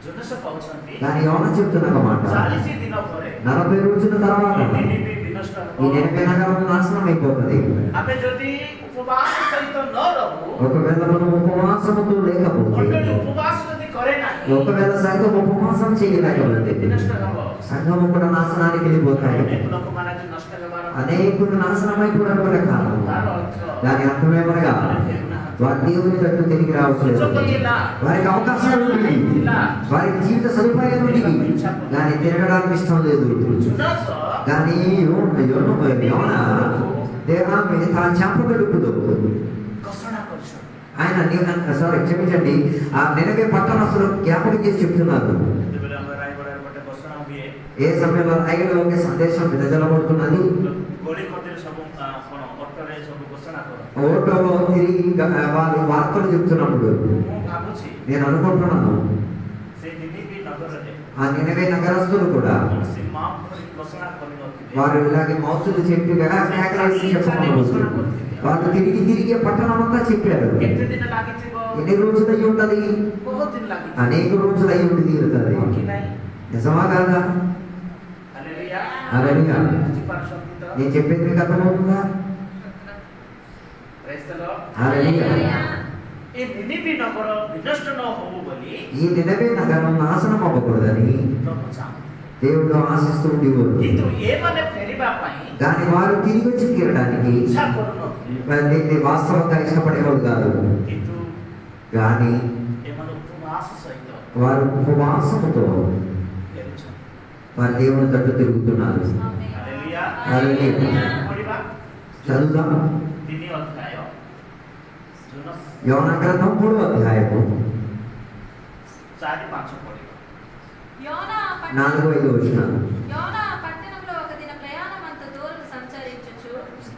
ଜୁନସ କହୁଛନ୍ତି కానీ యోనా చెప్తున్న ఒక మాట, 40 ଦିନ ପରେ 40 రోజుల తర్వాత ନିନିବି ବିନଷ୍ଟ ఈ ହେବ। నినవే నగరం నాశనం అయిపోతుంది. ଆମେ ଯଦି ଉପବାସ ସହିତ ନ ରହୁ, ఒకవేళ మనం ఉపవాసముతో లేకపోతే, ମଣ୍ଡଳୀ ଉପବାସ ଯଦି କରେ ନାହିଁ, ఒకవేళ సంఘం ఉపవాసం చేయలేకపోతే ବିନଷ୍ଟ ହେବ। సంఘము కూడా నాశనానికి వెళ్ళిపోతాయి. ଅନେକ ଲୋକମାନେ ଆଜି ନଷ୍ଟ ହେବାର అనేకులు నాశనం అయిపోవడానికి కూడా కారణం. ତାର ଅର୍ଥ దాని అర్థమేమనగా వారి దేవుని తట్టు తిరిగి రావట్లేదు. ସୁଯୋଗ ଥିଲା, వారికి అవకాశాలు ఉండేవి, ଥିଲା, వారికి జీవిత సదుపాయాలు ఉండేవి, కానీ తిరగడానికి ఇష్టం లేదు. ଜୁନସ కానీ యోనా తన చాపగడుపులో ଘୋଷଣା କରିଛନ୍ତି। ఆయన క్షమించండి, ఆ నినవే పట్టణస్థులు జ్ఞాపకం చేసి చెప్తున్నారు. ଯେତେବେଳେ ଆମର ରାୟଗଡ଼ାରେ ଗୋଟେ ଘୋଷଣା ହୁଏ, ఏ సమయంలో రాయగడలోకి సందేశం వెదజల్లబడుతున్నది, ଗଳି କନ୍ଦିରେ ସବୁ କ'ଣ ଅଟୋରେ ସବୁ ଘୋଷଣା କରନ୍ତି। ఓటోలో తిరిగి వారి వార్తలు చెప్తున్నప్పుడు ମୁଁ ଭାବୁଛି నేను అనుకుంటున్నాను, ସେ ନିନିବି ନଗରରେ ఆ నినవే నగరస్తులు కూడా କୌଣସି ମାଉଥ ଧରି ଘୋଷଣା କରିନଥିବେ। వారు ఇలాగే మౌతులు చెప్పి కేకలేసి చెప్పకూడదు. వాళ్ళు తిరిగి తిరిగి పట్టణం అంతా చెప్పారు. କେତେ ଦିନ ଲାଗିଥିବ? ఎన్ని రోజులు అయి ఉంటది? ବହୁତ ଦିନ ଲାଗିଥିବ। అనేక రోజులు అయి ఉండి తీరుతుంది. ହଁ କି ନାହିଁ? నిజమా కాదా? ହାଲେଲୁୟା। హల్లెలూయా. ବୁଝିପାରୁଛନ୍ତି ତ? నేను చెప్పేది మీకు అర్థమవుతుందా? Praise the Lord. హల్లెలూయా. ଏ ନିନିବି ନଗର ବିନଷ୍ଟ ନ ହଉ ବୋଲି ఈ నినవే నగరం నాశనం అవ్వకూడదని ପ୍ରଭୁ ଚାହୁଁ। దేవుడు ఆశిస్తూ ఉండేవారు. କିନ୍ତୁ ଏମାନେ ଫେରିବା ପାଇଁ కానీ వారు తిరిగి వచ్చి తీరడానికి ଇଚ୍ଛା କରୁନଥିଲେ, దీన్ని వాస్తవంగా ఇష్టపడేవారు కాదు. କିନ୍ତୁ కానీ ଏମାନେ ଉପବାସ ସହିତ వారు ఉపవాసముతో ଫେରୁଛନ୍ତି। వారి దేవుని తట్టు తిరుగుతున్నారు. ହାଲେଲୁୟା। ହାଲେଲୁୟା। ପଢିବା చదువుదాం 3 ଅଧ୍ୟାୟ ଜୋନାସ୍ యోన గ్రంథం 3వ అధ్యాయము 4-5 పଢిବା। యోనా 4-5 వచనాలు. యోనా పట్టణంలో ఒక దిన ప్రయాణం అంత దూరం సంచరించుచు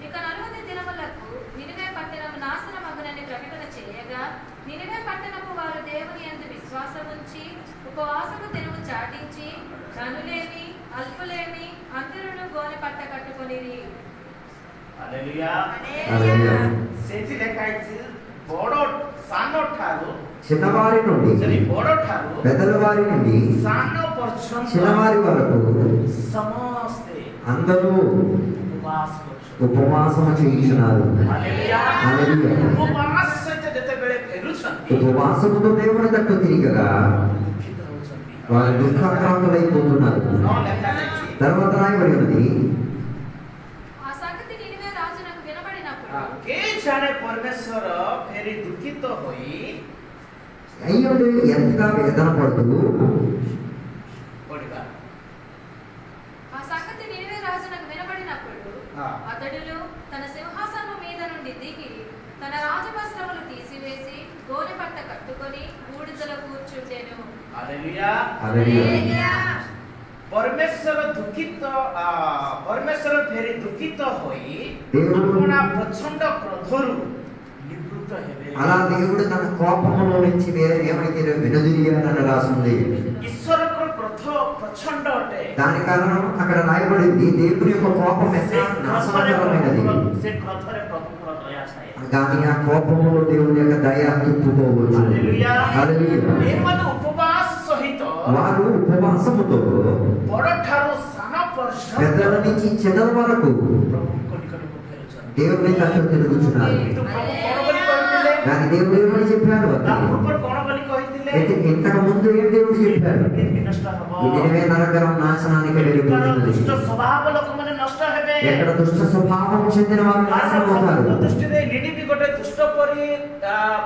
ఇక 40 దినములకు నినివే పట్టణం నాశనమగునని ప్రకటన చేయగా, నినివే పట్టణపు వారు దేవుని యందు విశ్వాసం ఉంచి ఉపవాసము తెరువు చాటించి ధనులేమి అల్పులేమి అందరూ గోనె పట్ట కట్టుకొనిరి. ହାଲେଲୁୟା। హల్లెలూయా. ସେଠି ଲେଖା ହେଇଛି ବଡ ସାନ ଠାରୁ చిన్నవారి నుండి ସରି ବଡ ଠାରୁ పెద్దల వారి నుండి ସାନ ପର୍ଯ୍ୟନ୍ତ చిన్నవారి వరకు ସମସ୍ତେ అందరూ ଉପବାସ କରୁଛନ୍ତି। ఉపవాసము చేయించున్నారు. ହାଲେଲୁୟା। హల్లెలూయా. ଉପବାସ ସହିତ ଯେତେବେଳେ ଫେରୁଛନ୍ତି ఉపవాసముతో దేవుని తట్టు తిరిగగా ଦୁଃଖିତ ହେଉଛନ୍ତି। వారు దుఃఖాక్రాంతులైపోతున్నారు. ଲେଖା ଯାଇଛି తర్వాత రాయబడి ఉన్నది, ఆ సంగతి నినివే రాజునకు వినబడినప్పుడు କେ ଜାଣେ ପରମେଶ୍ୱର ଫେରି ଦୁଃଖିତ ହୋଇ అయ్యుండి ఎంతగా వేదన పడుతూ ପଢିବା। ఆ సంగతి నినివే రాజునకు వినబడినప్పుడు అతడులు తన సింహాసనం మీద నుండి దిగి తన రాజవస్త్రములు తీసివేసి గోనె పట్ట కట్టుకొని బూడిదలో కూర్చుండెను. ହାଲେଲୁୟା। హల్లెలూయా. ପରମେଶ୍ୱର ଫେରି ଦୁଃଖିତ ହୋଇ దేవుడు ଆପଣା ପ୍ରଚଣ୍ଡ କ୍ରୋଧରୁ ନିବୃତ୍ତ ହେବେ। అలా దేవుడు తన కోపములో నుంచి ఏమైతే వెనుదిరిగానని రాసింది. ଈଶ୍ୱରଙ୍କର କ୍ରୋଧ ପ୍ରଚଣ୍ଡ ଅଟେ। దాని కారణం అక్కడ రాయబడింది, దేవుని యొక్క కోపం ସେ ఎంత କ୍ରୋଧରେ నాశనకరమైనది. ପ୍ରଭୁଙ୍କର ଦୟା ଥାଏ। కానీ ఆ కోపములో దేవుని యొక్క దయ తుప్పుకోవచ్చు. ହାଲେଲୁୟା। హల్లెలూయా. ଏମାନେ ଉପବାସ ସହିତ వారు ఉపవాసముతో ବଡ଼ ଠାରୁ ସାନ ପର୍ଯ୍ୟନ୍ତ పెద్దల నుంచి చిన్నల వరకు ପ୍ରଭୁଙ୍କ ନିକଟକୁ ଫେରୁଛନ୍ତି। దేవుని తట్టు తిరుగుతున్నారు. କିନ୍ତୁ ପ୍ରଭୁ କଣ ବୋଲି କହିଥିଲେ? కానీ దేవుడు ఏమని చెప్పాడు? ତା ପୂର୍ବରୁ କଣ ବୋଲି କହିଥିଲେ? ఇంతకు ముందు ఏం దేవుడు చెప్పాడు? ବିନଷ୍ଟ ହବ। ఈ నినివే నగరం నాశనానికి వెళ్ళిపోతున్నది. ଦୁଷ୍ଟ ସ୍ୱଭାବ ଲୋକମାନେ ନଷ୍ଟ ହେବେ। ఎక్కడ దుష్ట స్వభావం చెందిన వారు నాశనమవుతారు. ଦୃଷ୍ଟିରେ ନିନିବି ଗୋଟେ ଦୁଷ୍ଟ ପରି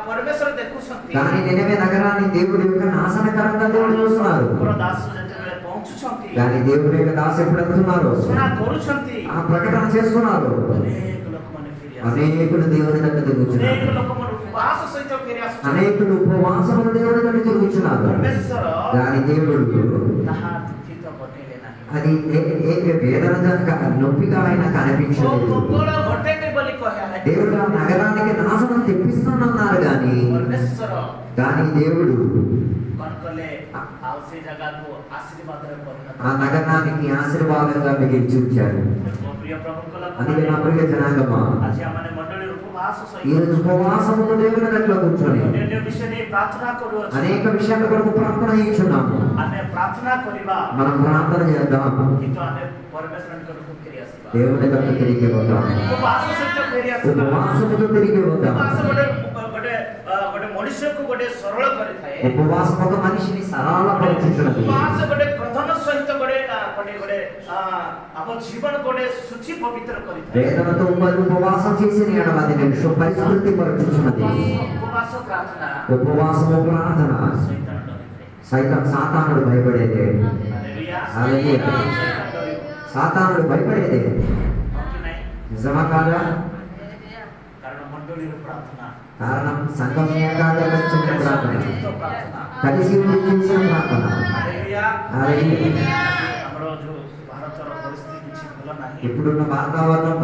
ପରମେଶ୍ୱର ଦେଖୁଛନ୍ତି। కానీ నినివే నగరాన్ని దేవుడి యొక్క నాశనకరంగా దేవుడు చూస్తున్నారు. ଠାକୁର ଦାସ ଯେତେବେଳେ ପହଞ୍ଚୁଛନ୍ତି, కానీ దేవుడి యొక్క దాస ఎప్పుడు వెళ్తున్నారు, ଘୋଷଣା କରୁଛନ୍ତି, ఆ ప్రకటన చేస్తున్నారు. ଅନେକ ଲୋକମାନେ ଫେରି ଆସୁଛନ୍ତି। అనేకులు దేవుని దగ్గర ଅନେକ తిరుగుతున్నారు. ଲୋକମାନେ ଉପବାସ ସହିତ ଫେରି ଆସୁଛନ୍ତି। అనేకులు ఉపవాసములు దేవుని దగ్గర తిరుగుతున్నారు. ପରମେଶ୍ୱର కానీ దేవుడు ତାହା ଦୁଃଖିତ ବଟେଇଲେ ନାହିଁ। అది వేదన నొప్పిగా ఆయన ଓ కనిపించలేదు. ମଙ୍ଗଳ ଘଟେଇଲେ ବୋଲି କହିଲେ దేవుడు ఆ నగరానికి నాశనం తెప్పిస్తానన్నారు. ପରମେଶ୍ୱର కానీ దేవుడు କଣ କଲେ? ଆଉ ସେ ଜାଗାକୁ ଆଶୀର୍ବାଦରେ ପରିଣତ ఆ నగరానికి ఆశీర్వాదంగా మిగిల్చి ఉంచాడు. ମୋ ପ୍ରିୟ ପ୍ରଭୁଙ୍କ అందుకే నా ప్రియ జనాంగమా, ଆଜି ଆମମାନେ ମଣ୍ଡଳୀର ଉପବାସ ఈ ସହିତ రోజు ఉపవాసముతో దేవుని దగ్గర కూర్చొని ଅନ୍ୟ ବିଷୟ ନେଇ ପ୍ରାର୍ଥନା କରୁଅଛୁ। అనేక విషయాల కొరకు ప్రార్థన చేయించున్నాము. ଆମେ ପ୍ରାର୍ଥନା କରିବା, మనం ప్రార్థన చేద్దాం, କିନ୍ତୁ ଆମେ ପରମେଶ୍ୱର ନିକଟକୁ ଫେରି ଆସିବା। దేవుని దగ్గర తిరిగి వద్దాం, ଉପବାସ ସହିତ ଫେରି ଆସିବା। ఉపవాసముతో తిరిగి వద్దాం. ଉପବାସ ଗୋଟେ ମଣିଷକୁ ଗୋଟେ ସରଳ କରିଥାଏ। ఉపవాసం ఒక మనిషిని సరళపరుచుచున్నది. ଉପବାସ ଗୋଟେ କ୍ରୋଧନ ସହିତ ଗୋଟେ ଆମ ଜୀବନ ଗୋଟେ ଶୁଚି ପବିତ୍ର କରିଥାଏ। వేదనతో మరియు ఉపవాసం చేసిన అది నేను పరిశుద్ధి పరచుచున్నది. ଉପବାସ ପ୍ରାର୍ଥନା ఉపవాసము ప్రార్థన ଶୈତାନ ଡରିଥାଏ। సాతానుడు భయపడేదే. ହାଲେଲୁୟା। ହାଲେଲୁୟା. ଶୈତାନ ଡରିବ। సాతానుడు భయపడేదే. ହଁ କି ନାହିଁ? నిజమా కాదా? କାରଣ ମଣ୍ଡଳୀର ପ୍ରାର୍ଥନା, కారణం సంఘం ఏకాగ్రత చెందిన ప్రార్థన, ଯୁକ୍ତ ପ୍ରାର୍ଥନା। కలిసి ఉండి చేసిన ప్రార్థన. ହାଲେଲୁୟା। ହାଲେଲୁୟା. ଆମର ଯୋଉ ଭାରତର ପରିସ୍ଥିତି କିଛି ଭଲ ନାହିଁ। ఇప్పుడున్న వాతావరణం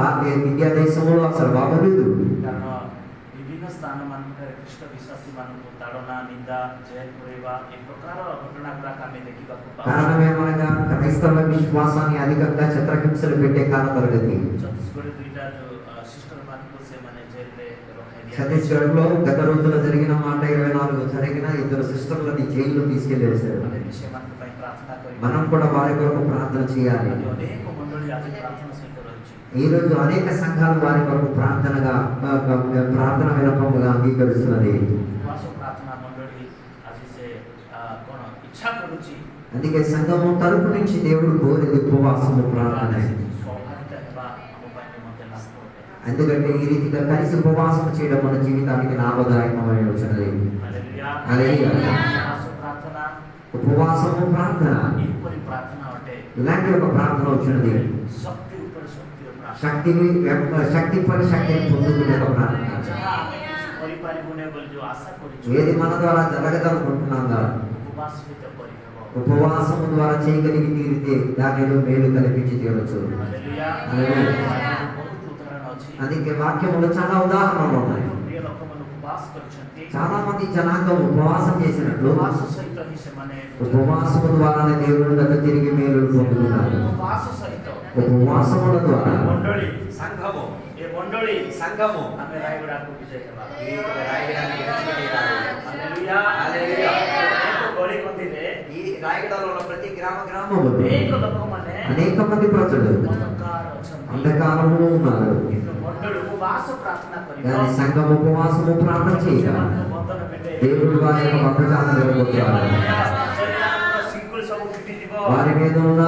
ఇండియా దేశంలో అసలు బాగోలేదు. କାରଣ ବିଭିନ୍ନ ସ୍ଥାନ ମାନଙ୍କରେ ଖ୍ରୀଷ୍ଟ ବିଶ୍ୱାସୀ ମାନଙ୍କୁ ତାଡ଼ନା, ନିନ୍ଦା, ଜେଲ୍ ପୁରେଇବା ଏ ପ୍ରକାର ଘଟଣା ଗୁଡାକ ଆମେ ଦେଖିବାକୁ ପାଉ। కారణం ఏమనగా క్రైస్తవ విశ్వాసాన్ని అధికంగా చిత్రహింసలు పెట్టే కాల తరగతి. ଛତିଶଗଡ଼ ଦୁଇଟା ଯୋଉ ସିଷ୍ଟର ମାନଙ୍କୁ ସେମାନେ ଜେଲରେ ରଖାଇ ఛత్తీస్గఢ్ లో గత రోజుల్లో జరిగిన మాట 24 జరిగిన 2 సిస్టర్లని జైల్లో తీసుకెళ్లేశారు. ଆମେ ସେମାନଙ୍କ ପାଇଁ ପ୍ରାର୍ଥନା କରିବା। మనం కూడా వారి కొరకు ప్రార్థన చేయాలి. ଆଜି ଅନେକ ମଣ୍ଡଳୀ ଆଜି ପ୍ରାର୍ଥନା ସହିତ ରହିଛି। ఈ రోజు అనేక సంఘాలు వారి కొరకు ప్రార్థన వినపముగా అంగీకరిస్తున్నది. ଉପବାସ ପ୍ରାର୍ଥନା ମଣ୍ଡଳୀ ଆଜି ସେ କଣ ଇଚ୍ଛା କରୁଛି అందుకే సంఘము తరపు నుంచి దేవుడు కోరేది ఉపవాసము ప్రార్థన. ସୌଭାଗ୍ୟ ହେବା ଆମ ପାଇଁ ମଧ୍ୟ ଲାଭ ଅଟେ। ఎందుకంటే ఈ రీతిగా కలిసి ఉపవాసం చేయడం మన జీవితానికి లాభదాయకమై వచ్చినది. ହାଲେଲୁୟା। హల్లెలూయా. ఉపవాସ ప్రార్థన ఉపవాసము ప్రార్థన ଏପରି ପ୍ରାର୍ଥନା ଅଟେ। ఇలాంటి ఒక ప్రార్థన వచ్చినది. ଶକ୍ତି ଉପରେ ଶକ୍ତିର ପ୍ରାର୍ଥନା। శక్తి పని శక్తిని పొందుకునే ఒక ప్రార్థన. ଯାହା ଆମେ କିଛି କରିପାରିବୁନି ବୋଲି ଯୋଉ ଆଶା କରିଛୁ, ఏది మన ద్వారా జరగదనుకుంటున్నాం కదా, ଉପବାସ ସହିତ କରିହେବ। ఉపవాసము ద్వారా చేయగలిగి తీరితే దానిలో మేలు కల్పించి తీరవచ్చు. ହାଲେଲୁୟା। ହାଲେଲୁୟା। ବହୁତ ଉଦାହରଣ ଅଛି। అందుకే వాక్యంలో చాలా ఉదాహరణలు ఉన్నాయి. ପ୍ରିୟ ଲୋକମାନେ ଉପବାସ କରିଛନ୍ତି। చాలా మంది జనాంగం ఉపవాసం చేసినట్లు ଉପବାସ ସହିତ ହିଁ ସେମାନେ ఉపవాసము ద్వారానే దేవుని దగ్గర తిరిగి మేలు పొందుతున్నారు. ଉପବାସ ସହିତ ఉపవాసముల ద్వారా ମଣ୍ଡଳୀ సంఘము ଏ ମଣ୍ଡଳୀ సంఘము ଆମେ ରାୟଗଡ଼ାକୁ ବିଜୟ ହେବା। ఈ రాయగడానికి విజయీ రావాలి. ହାଲେଲୁୟା। ହାଲେଲୁୟା। ଏକ ଗଳି କନ୍ଦିରେ ఈ రాయగడలో ఉన్న ప్రతి గ్రామ గ్రామములు ଅନେକ ଲୋକମାନେ అనేక మంది ప్రజలు ଅନ୍ଧକାର ଅଛନ୍ତି। అంధకారము ఉన్నారు. କିନ୍ତୁ ମଣ୍ଡଳୀ ଉପବାସ ପ୍ରାର୍ଥନା କରିବ। కానీ సంఘం ఉపవాసము ప్రార్థన చేయగా ସେମାନଙ୍କ ବନ୍ଧନ ମିଟେଇବ। దేవుడి వారి యొక్క బంధకాలను వెళ్ళగొట్టారు. ଶୈତାନର ଶୃଙ୍ଖଳ ସବୁ ଫିଟିଯିବ। వారి మీద ఉన్న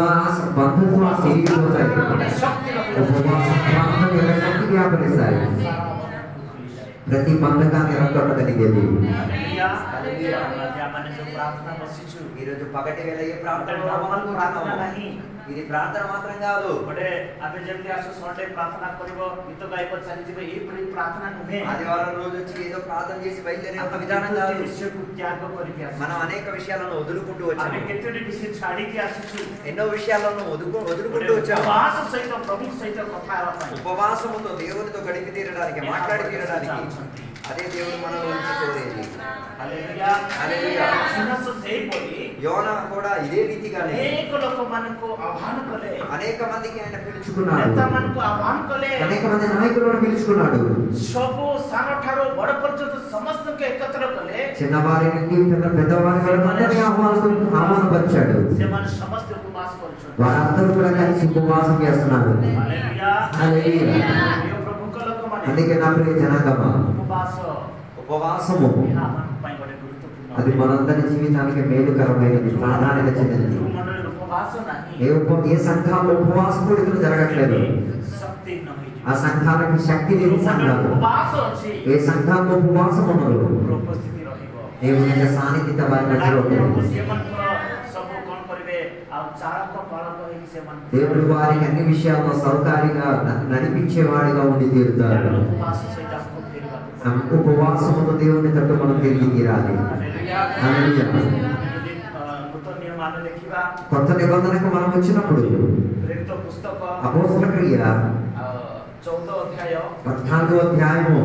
బంధుత్వం తిరిగిపోతాయి. ଗୋଟେ ଶକ୍ତି ରହିବ। ఉపవాసం ప్రార్థన యొక్క శక్తి వ్యాపరిస్తాయి. ସାରା ବନ୍ଧନକୁ ଖୋଲିଯାଏ। ప్రతి బంధకాన్ని ఎరగొట్టగలిగేది. ହାଲେଲୁୟା। ହାଲେଲୁୟା। ଆଜି ଆମମାନେ ଯୋଉ ପ୍ରାର୍ଥନା ବସିଛୁ, ఈ రోజు పగటి వేళ ఏ ଗୋଟେ ప్రార్థన normal ପ୍ରାର୍ଥନା ନାହିଁ। ఇది ప్రార్థన మాత్రం కాదు. ଗୋଟେ ଆମେ ଯେମିତି ଆସୁ ସଣ୍ଡେ ପ୍ରାର୍ଥନା କରିବ, ଗୀତ ଗାଇବ, ଚାଲିଯିବ, ଏଇଭଳି ପ୍ରାର୍ଥନା ନୁହେଁ। ఆదివారం రోజు వచ్చి ఏదో ప్రార్థన చేసి బయలుదేరే ఒక ଆମେ విధానం କେତୋଟି కాదు. విషୟକୁ ତ୍ୟାଗ କରିକି మనం ଆସିଛୁ। అనేక విషయాలను వదులుకుంటూ ଆମେ వచ్చాము. କେତୋଟି విషୟ ଛାଡିକି ଆସିଛୁ। ఎన్నో విషయాలను వదులుకుంటూ వచ్చాము. ଉପବାସ ସହିତ ପ୍ରଭୁ ସହିତ କଥା ହେବା ପାଇଁ ఉపవాసముతో దేవునితో గడిపి తీరడానికి, మాట్లాడి తీరడానికి అదే దేవుడు మనలో నుంచి కోరేది. ହାଲେଲୁୟା। ହାଲେଲୁୟା। ଜିନସ ସେହିପରି యోనా కూడా ఇదే రీతిగానే ଅନେକ ଲୋକମାନଙ୍କୁ ଆହ୍ୱାନ କଲେ, అనేక మందికి ఆయన పిలుచుకున్నాడు. పిలుచుకున్నాడు. ନେତାମାନଙ୍କୁ ଆହ୍ୱାନ କଲେ, అనేక మంది నాయకులను పిలుచుకున్నాడు. ସବୁ ସାନ ଠାରୁ ବଡ଼ ପର୍ଯ୍ୟନ୍ତ ସମସ୍ତଙ୍କୁ ଏକତ୍ର କଲେ। చిన్నవారి నుండి పెద్దవారి వరకు అందరినీ ఆహ్వానపరిచాడు. ସେମାନେ ସମସ୍ତେ ଉପବାସ କରୁଛନ୍ତି। వారందరూ కూడా కలిసి ఉపవాసం చేస్తున్నారు. ହାଲେଲୁୟା। హల్లెలూయా. ପ୍ରିୟ ପ୍ରଭୁଙ୍କ ଲୋକମାନେ అందుకే నా ప్రియ జనాంగమ, ଉପବାସ ఉపవాసము ଏହା ଆମ ପାଇଁ ଗୋଟେ ଗୁରୁତ୍ୱପୂର୍ଣ୍ଣ। అది మనందరి జీవితానికి మేలుకరమైనది, ప్రాధాన్యత చెందినది. ଯୋଉ ମଣ୍ଡଳୀରେ ଉପବାସ ନାହିଁ, ఏ సంఘాల్లో ఉపవాస కూడికలు జరగట్లేదు, ଶକ୍ତି ନ ఆ ହେଇଯିବ। సంఘానికి శక్తి ଯୋଉ లేని ମଣ୍ଡଳୀରେ సంఘాలు, ଉପବାସ ଅଛି, ఏ సంఘాల్లో ఉపవాసం ఉన్నదో ପ୍ରଭୁର ଉପସ୍ଥିତି ରହିବ। దేవుని యొక్క సాన్నిధ్యత వారి మధ్యలో ପ୍ରଭୁ ఉంటుంది. ସେମାନଙ୍କର ସବୁ କଣ କରିବେ, ଆଉ ଚାଳକ ପାଳକ ହେଇକି ସେମାନଙ୍କୁ దేవుడు వారికి అన్ని విషయాల్లో సౌకర్యంగా నడిపించేవాడిగా ఉండి తీరుతాడు. ଉପବାସ ସହିତ ଆମକୁ ଫେରିବାକୁ ପଡ଼ିବ। ఉపవాసముతో దేవుని తట్టు మనం తిరిగి తీరాలి. ହାଲେଲୁୟା। హల్లెలూయా. ଯଦି ନୂତନ ନିୟମ ଆମେ ଦେଖିବା, కొత్త నిబంధనకు మనం వచ్చినప్పుడు ପ୍ରେରିତ ପୁସ୍ତକ అపోస్తల క్రియ 14 ଅଧ୍ୟାୟ 14వ అధ్యాయము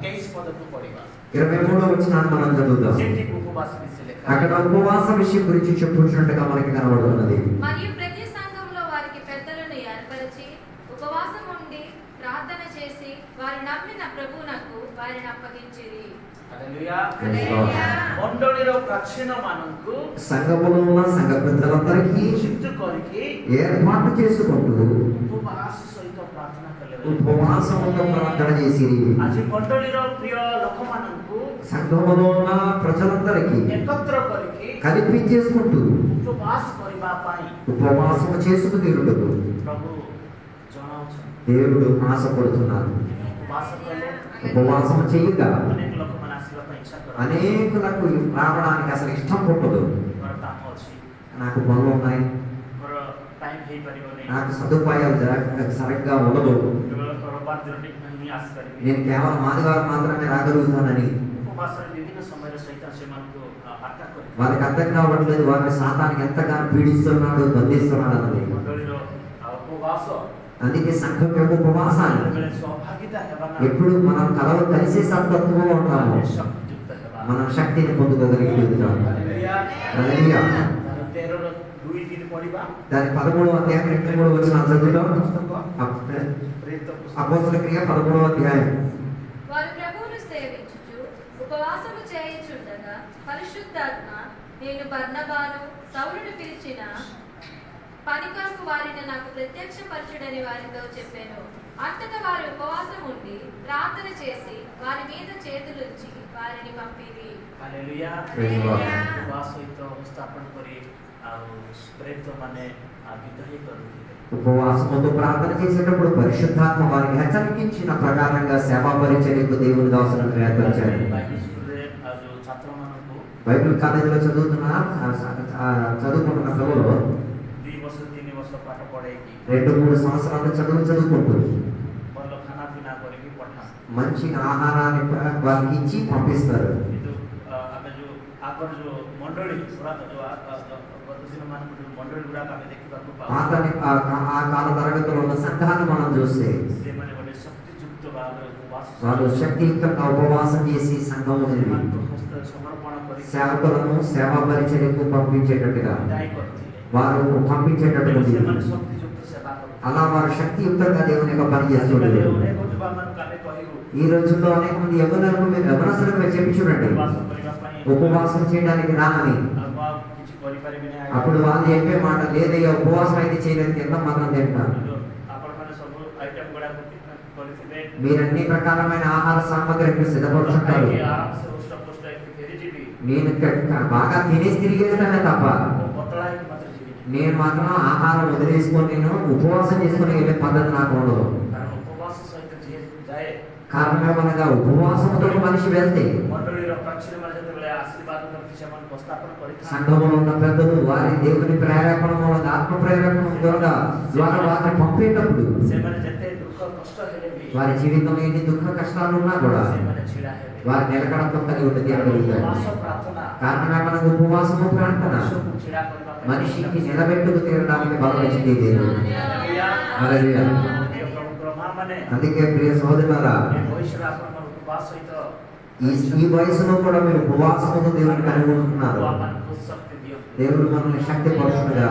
23 పదକୁ పଢିବା। 23వ వచనాన్ని మనం చదువుదాం. ସେଠି ଉପବାସ ବିଷୟ ଲେଖା అక్కడ ఉపవాస విషయం గురించి చెప్పుచున్నట్టుగా మనకి కనబడుతున్నది. మరియు ప్రతి సంఘంలో వారికి పెద్దలను ఏర్పరిచి ఉపవాసం ఉండి ప్రార్థన చేసి వారు నమ్మిన ప్రభువునకు వారిని అప్పగించిరి. ହାଲେଲୁୟା। హల్లెలూయా. ମଣ୍ଡଳୀର ପ୍ରାଚୀନ ମାନଙ୍କୁ సంఘములో ఉన్న సంఘ పెద్దలందరికీ ଚିତ୍ତ କରିକି ఏర్పాటు చేసుకుంటూ ଉପବାସ ସହିତ ପ୍ରାର୍ଥନା କଲେ। ఉపవాసముతో ప్రార్థన చేసిరి. ଆଜି ମଣ୍ଡଳୀର ପ୍ରିୟ ଲୋକମାନଙ୍କୁ సంఘములో ఉన్న ప్రజలందరికీ ଏକତ୍ର କରିକି కలిపి చేసుకుంటూ ଉପବାସ କରିବା ପାଇଁ ఉపవాసము చేసుకు తీరుటకు ପ୍ରଭୁ ଜଣାଉଛନ୍ତି। దేవుడు ఆశపడుతున్నారు. ଉପବାସ କଲେ ఉపవాసం చేయగా ଅନେକ ଲୋକମାନେ ଆସିବା ପାଇଁ ଇଚ୍ଛା କରନ୍ତି। అనేకులకు రావడానికి అసలు ఇష్టం పుట్టదు. ମୋର କାମ ଅଛି, నాకు పనులు ఉన్నాయి, ମୋର ଟାଇମ୍ ହେଇପାରିବନି, నాకు సదుపాయాలు సరిగ్గా ఉండదు, କେବଳ ରବିବାର ଦିନଟି ହିଁ ଆସିପାରିବି। నేను కేవలం ఆదివారం మాత్రమే రాగలుగుతానని ଉପବାସରେ ବିଭିନ୍ନ ସମୟରେ ସୈତାନ ସେମାନଙ୍କୁ ଆଟାକ୍ କରେ। వాళ్ళకి అర్థం కావట్లేదు. వారిని సాతానికి ఎంతగానో పీడిస్తున్నాడు, బంధిస్తున్నాడు అన్నది. ମଣ୍ଡଳୀର ଉପବାସ అందుకే సంఘం యొక్క ఉపవాసాలు ବେଳେ ସୌଭାଗ୍ୟତା ହେବା ନା ఎప్పుడు మనం కలిసే సత్వత్వంలో ఉంటాము, ଶକ୍ତିଯୁକ୍ତ ହେବା। మనం శక్తిని పొందుకోగలుగుతాము. ହାଲେଲୁୟା। హల్లెలూయా. ତାର 13ର 2-3 పଢିବା। దాని 13వ అధ్యాయం 2-3 వచనాలు చదువుదాం. పుస్తକ ప్రేరిత పుస్తక అపోస్తల క్రియ 13వ అధ్యాయం. వారు ప్రభువును సేవించుచు ఉపవాసము చేయుచుండగా పరిశుద్ధాత్మ నేను బర్నబాను సౌలును పిలిచిన పని కొరకు వారిని నాకు ప్రత్యక్షపరచుడని వారితో చెప్పాను. అంతటా వారు ఉపవాసం ఉండి ప్రార్థన చేసి వారి మీద చేతులుంచి వారిని పంపిరి. ହାଲେଲୁୟା। Praise God. ଉପବାସ ସହିତ ଉପସ୍ଥାପନ କରି ପ୍ରେରିତ ମାନେ ଗୀତ ହିଁ କରୁଥିଲେ। ఉపవాసముతో ప్రార్థన చేసేటప్పుడు పరిశుద్ధాత్మ వారికి హెచ్చరించిన ప్రకారంగా సేవా పరిచర్యకు దేవుని దాసులను ఏర్పరిచారు. ବାଇବେଲ ସ୍କୁଲରେ ଯୋଉ ଛାତ୍ରମାନଙ୍କୁ బైబిల్ కాలేజీలో చదువుతున్న చదువుకుంటున్న పిల్లలు 2 ବର୍ଷ 3 ବର୍ଷ ପାଠ ପଢେଇକି 2-3 సంవత్సరాలు చదువుకుంటూ ଭଲ ଖାନା ପିନା କରିକି ପଠାନ୍ତି। మంచి ఆహారాన్ని వారికి ఇచ్చి పంపిస్తారు. କିନ୍ତୁ ଆମେ ଯୋଉ ଆଗର ଯୋଉ ମଣ୍ଡଳୀ ମାନଙ୍କୁ ଯୋଉ ମଣ୍ଡଳୀ ଗୁଡାକ ଆମେ ଦେଖିବାକୁ ପାଉ ఆ కాల తరగతిలో ఉన్న సంఘాన్ని మనం చూస్తే ସେମାନେ ଗୋଟେ ଶକ୍ତିଯୁକ୍ତ ଭାବରେ ଉପବାସ వాళ్ళు శక్తియుక్తంగా ఉపవాసం చేసి సంఘము ହସ୍ତ ସମର୍ପଣ କରି సేవకులను సేవా పరిచర్యకు పంపించేటట్టుగా విదాయ କରୁଥିଲେ। వారు పంపించేటట్టుగా ସେମାନେ ଶକ୍ତିଯୁକ୍ତ ସେବା କରୁଥିଲେ। అలా వారు శక్తియుక్తంగా దేవుని యొక్క పని చేస్తుంటారు. ଅନେକ ଯୁବାମାନଙ୍କୁ ଆମେ କହିବୁ ఈ రోజుల్లో అనేక మంది యవనస్తులకు మీరు చెప్పి చూడండి, ଉପବାସ କରିବା ପାଇଁ ఉపవాసం చేయడానికి రానని. ଆଉ କିଛି କରିପାରିବେନି। అప్పుడు వాళ్ళు చెప్పే మాట లేదయ్యా, ఉపవాసం అయితే చేయలేదు, తింటాం మాత్రం తింటాం. ଆପଣମାନେ ସବୁ ఐటమ్ ଗୁଡାକ କରିଥିବେ, మీరు అన్ని ప్రకారమైన ఆహార సామగ్రి సిద్ధపడుతుంటారు. ఆరామ్సే హృష్టపుష్ట ହେଇକି ଫେରିଯିବି, నేను బాగా తినేసి తిరిగేస్తానే తప్ప ପତଳା ହେଇକି ମାତ୍ର ଯିବିନି। నేను మాత్రం ఆహారం వదిలేసుకొని నేను ఉపవాసం చేసుకుని వెళ్ళే పద్ధతి నాకు ఉండదు. କାରଣ ଉପବାସ ସହିତ ଯିଏ ଯାଏ కారణమేమనగా ఉపవాసంతో మనిషి వెళ్తే ମଣ୍ଡଳୀର ପ୍ରାଚୀନମାନେ ଯେତେବେଳେ ଆଶୀର୍ବାଦ କରନ୍ତି ସେମାନଙ୍କୁ ଉପସ୍ଥାପନ କରିଥାନ୍ତି। సంఘంలో ఉన్న పెద్దలు వారి దేవుని ప్రేరేపణ మూలంగా ఆత్మ ప్రేరేపణ ద్వారా వారిని పంపేటప్పుడు ସେମାନେ ଯେତେ ଦୁଃଖ କଷ୍ଟ ହେଲେ ବି వారి జీవితంలో ఎన్ని దుఃఖ కష్టాలు ఉన్నా కూడా ସେମାନେ ଛିଡ଼ା ହେବେ। వారి నిలకడతో కలిగి ఉండి తీరగలుగుతారు. ଉପବାସ ପ୍ରାର୍ଥନା కారణమేమనగా ఉపవాసము ప్రార్థన ମଣିଷକୁ ଛିଡ଼ା କରିବା ପାଇଁ మనిషికి నిలబెట్టుకు తీరడానికి బలమిచ్చింది దేవుడు. హల్లెలూయా। హల్లెలూయా. ప్రియ ప్రభువుల మామనే అందుకే ప్రియ సహోదరులారా, ఏ వయసులో ଆପଣ ఉపవాସ సହିତ ఈ వయసులో కూడా మీరు ఉపవాసముతో దేవుని కనుగొంటున్నారు. ଆପଣଙ୍କୁ ଶକ୍ତି ଦିଅନ୍ତୁ। దేవుడు మనల్ని శక్తి పరుచునుగా.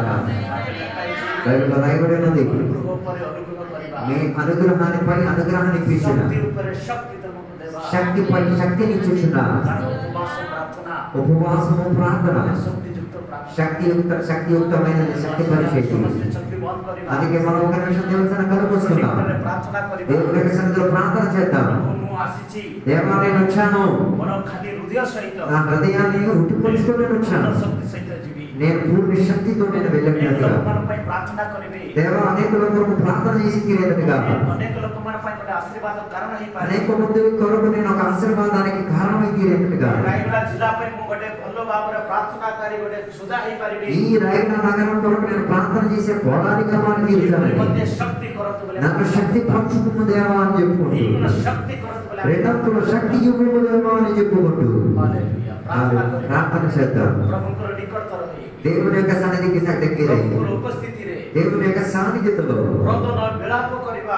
బైబిల్లో రాయబడి ఉన్నది, ଅନୁଗ୍ରହ ଉପରେ ଅନୁଗ୍ରହ କରିବା, మీ అనుగ్రహానిపై అనుగ్రహాన్ని ఇచ్చిన ଶକ୍ତି ଉପରେ ଶକ୍ତି ତମକୁ ଦେବା। శక్తిపై శక్తిని ఇచ్చుచున్న କାରଣ ଉପବାସ ପ୍ରାର୍ଥନା ఉపవాసము ప్రార్థన ଶକ୍ତିଯୁକ୍ତ ପ୍ରାର୍ଥନା। శక్తియుక్తమైన శక్తి పరిశేషి. ସମସ୍ତେ ଶକ୍ତି ବନ୍ଦ କରିବା, అందుకే మనం ఒక నిమిషం దేవుని కలుపుస్తున్నాం. ନିକଟରେ ପ୍ରାର୍ଥନା କରିବା। దేవుని యొక్క సన్నిధిలో ప్రార్థన చేద్దాం. ମୁଁ ଆସିଛି దేవా, నేను వచ్చాను, ମୋର ଖାଲି ହୃଦୟ ସହିତ నా హృదయాన్ని ఉట్టిపరుచుకొని వచ్చాను. ଶକ୍ତି ସହିତ ଯିବି। నేను పూర్తి శక్తితో నేను వెళ్ళినట్టుగా. ଲୋକମାନଙ୍କ ପାଇଁ ପ୍ରାର୍ଥନା କରିବି। దేవా, అనేకుల కొరకు ప్రార్థన చేసి తీరేటట్టుగా. ଅନେକ ଲୋକମାନଙ୍କ ପାଇଁ ଗୋଟେ ଆଶୀର୍ବାଦ କାରଣ ହେଇପାରେ। అనేక మంది కొరకు నేను ఒక ఆశీర్వాదానికి కారణమై తీరేటట్టుగా. ରାୟଗଡ଼ା ଜିଲ୍ଲା ପାଇଁ ମୁଁ ଗୋଟେ ଭଲ ଭାବରେ ପ୍ରାର୍ଥନାକାରୀ ଗୋଟେ ସୁଧା ହେଇପାରିବି। ఈ రాయగడ నగరం కొరకు నేను ప్రార్థన చేసే పోరాడిగా మారి తీరుతాను. ମୋତେ ଶକ୍ତି କରନ୍ତୁ ବୋଲି నాకు శక్తి పంచుకున్న దేవా అని చెప్పుకుంటూ, నీకు శక్తి କରନ୍ତୁ ବୋଲି రెండంతుల శక్తి ఇవ్వము దేవా అని చెప్పుకుంటూ హల్లెలూయా। ప్రార్థన କରିବି। ప్రార్థన చేద్దాం. ప్రభుଙ୍କର నిକଟతର ହେଇ దేవుని యొక్క సన్నిధికి దగ్గరై ప్రభుଙ୍କର ఉపస్థితిରେ దేవుని యొక్క సాన్నిధ్యతలో రోదన విలాప କରିବା,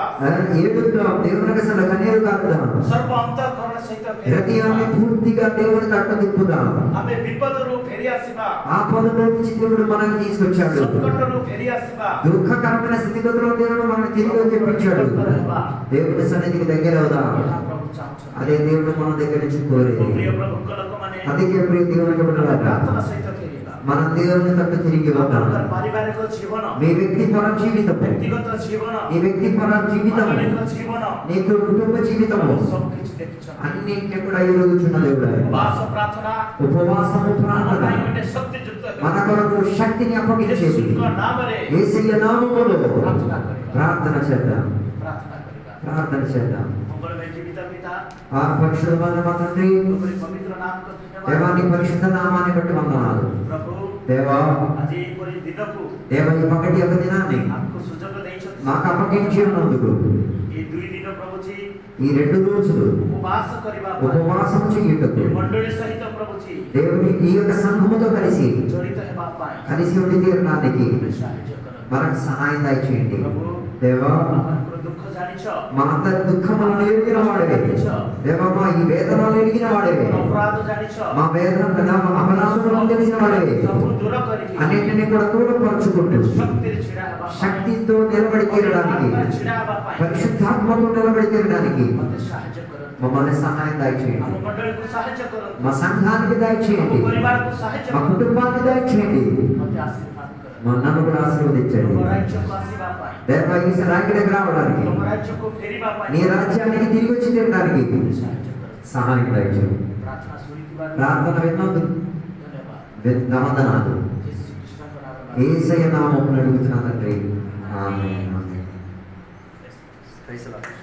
ఏడుద్దాం. దేవుని యొక్క సన్నిధిలో కన్నీరు కారుదాం. సర్వ అంతఃకరణ సహిత హృదయాన్ని పూర్తిగా దేవుని తట్టు తిప్పుదాం. ଆମେ ବିପଦରୁ ଫେରି ଆସିବା, ఆపదలో నుంచి దేవుడు మనల్ని తీసుకొచ్చాడు. సంకటରୁ ఫెరి ଆସିବା, దుఃఖకరమైన స్థితిగతుల్లో దేవుడు మనల్ని తిరిగి తెప్పించాడు. దేవుని సన్నిధికి దగ్గర అవుదాం. ଏହା ପ୍ରଭୁ ଚାହୁଁଛନ୍ତି। అదే దేవుడు మన దగ్గర నుంచి కోరేది. ప్రియ ప్రభుଙ୍କ ଲୋକମାନେ అందుకే ప్రియ దేవుని బిడ్డలారా, ପ୍ରାର୍ଥନା ସହିତ ଫେରିବା। మన దేవుని తట్టు తిరిగి వద్దాం. ଆପଣଙ୍କର ପାରିବାରିକ ଜୀବନ, మీ వ్యక్తిపర జీవితం, ବ୍ୟକ୍ତିଗତ ଜୀବନ, నీ వ్యక్తిపర జీవితం, ମାନବିକ ଜୀବନ నీకు కుటుంబ జీవితము ସବୁ କିଛି ଦେଖିଛନ୍ତି। అన్నింటి కూడా ఎరుగుచున్న దేవుడు. ଉପବାସ ପ୍ରାର୍ଥନା ఉపవాసము ଆମ ప్రార్థన ପାଇଁ ଗୋଟେ ଶକ୍ତିଯୁକ୍ତ మన కొరకు శక్తిని అప్పగించేది. యేసుଙ୍କ ନାମରେ యేసయ్య నామములో ପ୍ରାର୍ଥନା କରିବା, ప్రార్థన చేద్దాం. ପ୍ରାର୍ଥନା କରିବା। ప్రార్థన చేద్దాం. ମଙ୍ଗଳମୟ ଜୀବିତ ପିତା, ఆ పరిశుద్ధమైన మా తండ్రి, ତୁମରି ପବିତ୍ର ନାମକୁ ଧନ୍ୟବାଦ। దేవాని పరిశుద్ధ నామాన్ని బట్టి వందనాలు. ପ୍ରଭୁ దేవా, ଆଜି ଏପରି ଦିନକୁ దేవ ఈ పగటి యొక్క దినాన్ని ଆମକୁ ସୁଯୋଗ ଦେଇଛନ୍ତି। మాకు అప్పగించి ఉన్నందుకు ఈ 2 ଦିନ ପ୍ରଭୁଜୀ ఈ 2 రోజులు ଉପବାସ କରିବା ପାଇଁ ఉపవాసం చేయుటకు ଏ ମଣ୍ଡଳୀ ସହିତ ପ୍ରଭୁଜୀ దేవుని ఈ యొక్క సంఘముతో కలిసి ଜଡ଼ିତ ହେବା ପାଇଁ కలిసి ఉండి తీరడానికి ତୁମେ ସାହାଯ୍ୟ କର। మనకు సహాయం దయచేయండి. ପ୍ରଭు దేవా, ଆମଙ୍କର ଦୁଃଖ ଜାଣିଛ, మా అందరి దుఃఖములను ఎరిగిన వాడవే. దేవా, మా ఈ వేదనలు ఎరిగిన వాడవే. ଅପରାଧ ଜାଣିଛ, మా వేదన మా అపరాధములను తెలిసిన వాడవే. ସବୁ ଦୂର କରିକି అన్నింటినీ కూడా దూరపరచుకుంటూ ଶକ୍ତିରେ ଛିଡ଼ା ହେବା ପାଇଁ, శక్తితో నిలబడి తీరడానికి, ଆତ୍ମାରେ ଛିଡ଼ା ହେବା ପାଇଁ పరిశుద్ధాత్మతో నిలబడి తీరడానికి ମୋତେ ସାହାଯ୍ୟ କରନ୍ତୁ। మమ్మల్ని సహాయం ଆମ దయచేయండి. ମଣ୍ଡଳୀକୁ ସାହାଯ୍ୟ କରନ୍ତୁ। మా సంఘానికి ଆମ దయచేయండి. ପରିବାରକୁ ସାହାଯ୍ୟ మా କରନ୍ତୁ। కుటుంబానికి దయచేయండి. ମୋତେ ଆଶୀର୍ବାଦ କର। మా నన్ను కూడా ఆశీర్వదించండి. ତମ ରାଜ୍ୟକୁ ଆସିବା ପାଇଁ, దేవ, ఈ రాగిడికి రావడానికి, ତମ ରାଜ୍ୟକୁ ଫେରିବା ପାଇଁ నీ రాజ్యానికి తిరిగి వచ్చి తీరడానికి ମୋତେ ସାହାଯ୍ୟ କର। సహాయం దయచేయండి. ପ୍ରାର୍ଥନା ଶୁଣିଥିବାରୁ ప్రార్థన విన్నందుకు ଧନ୍ୟବାଦ। వందనాలు. ଯୀଶୁ ଖ୍ରୀଷ୍ଟଙ୍କ ନାମରେ యేసయ్య నామమున అడుగుచున్నాను తండ్రి. ఆమేన్. Praise lord.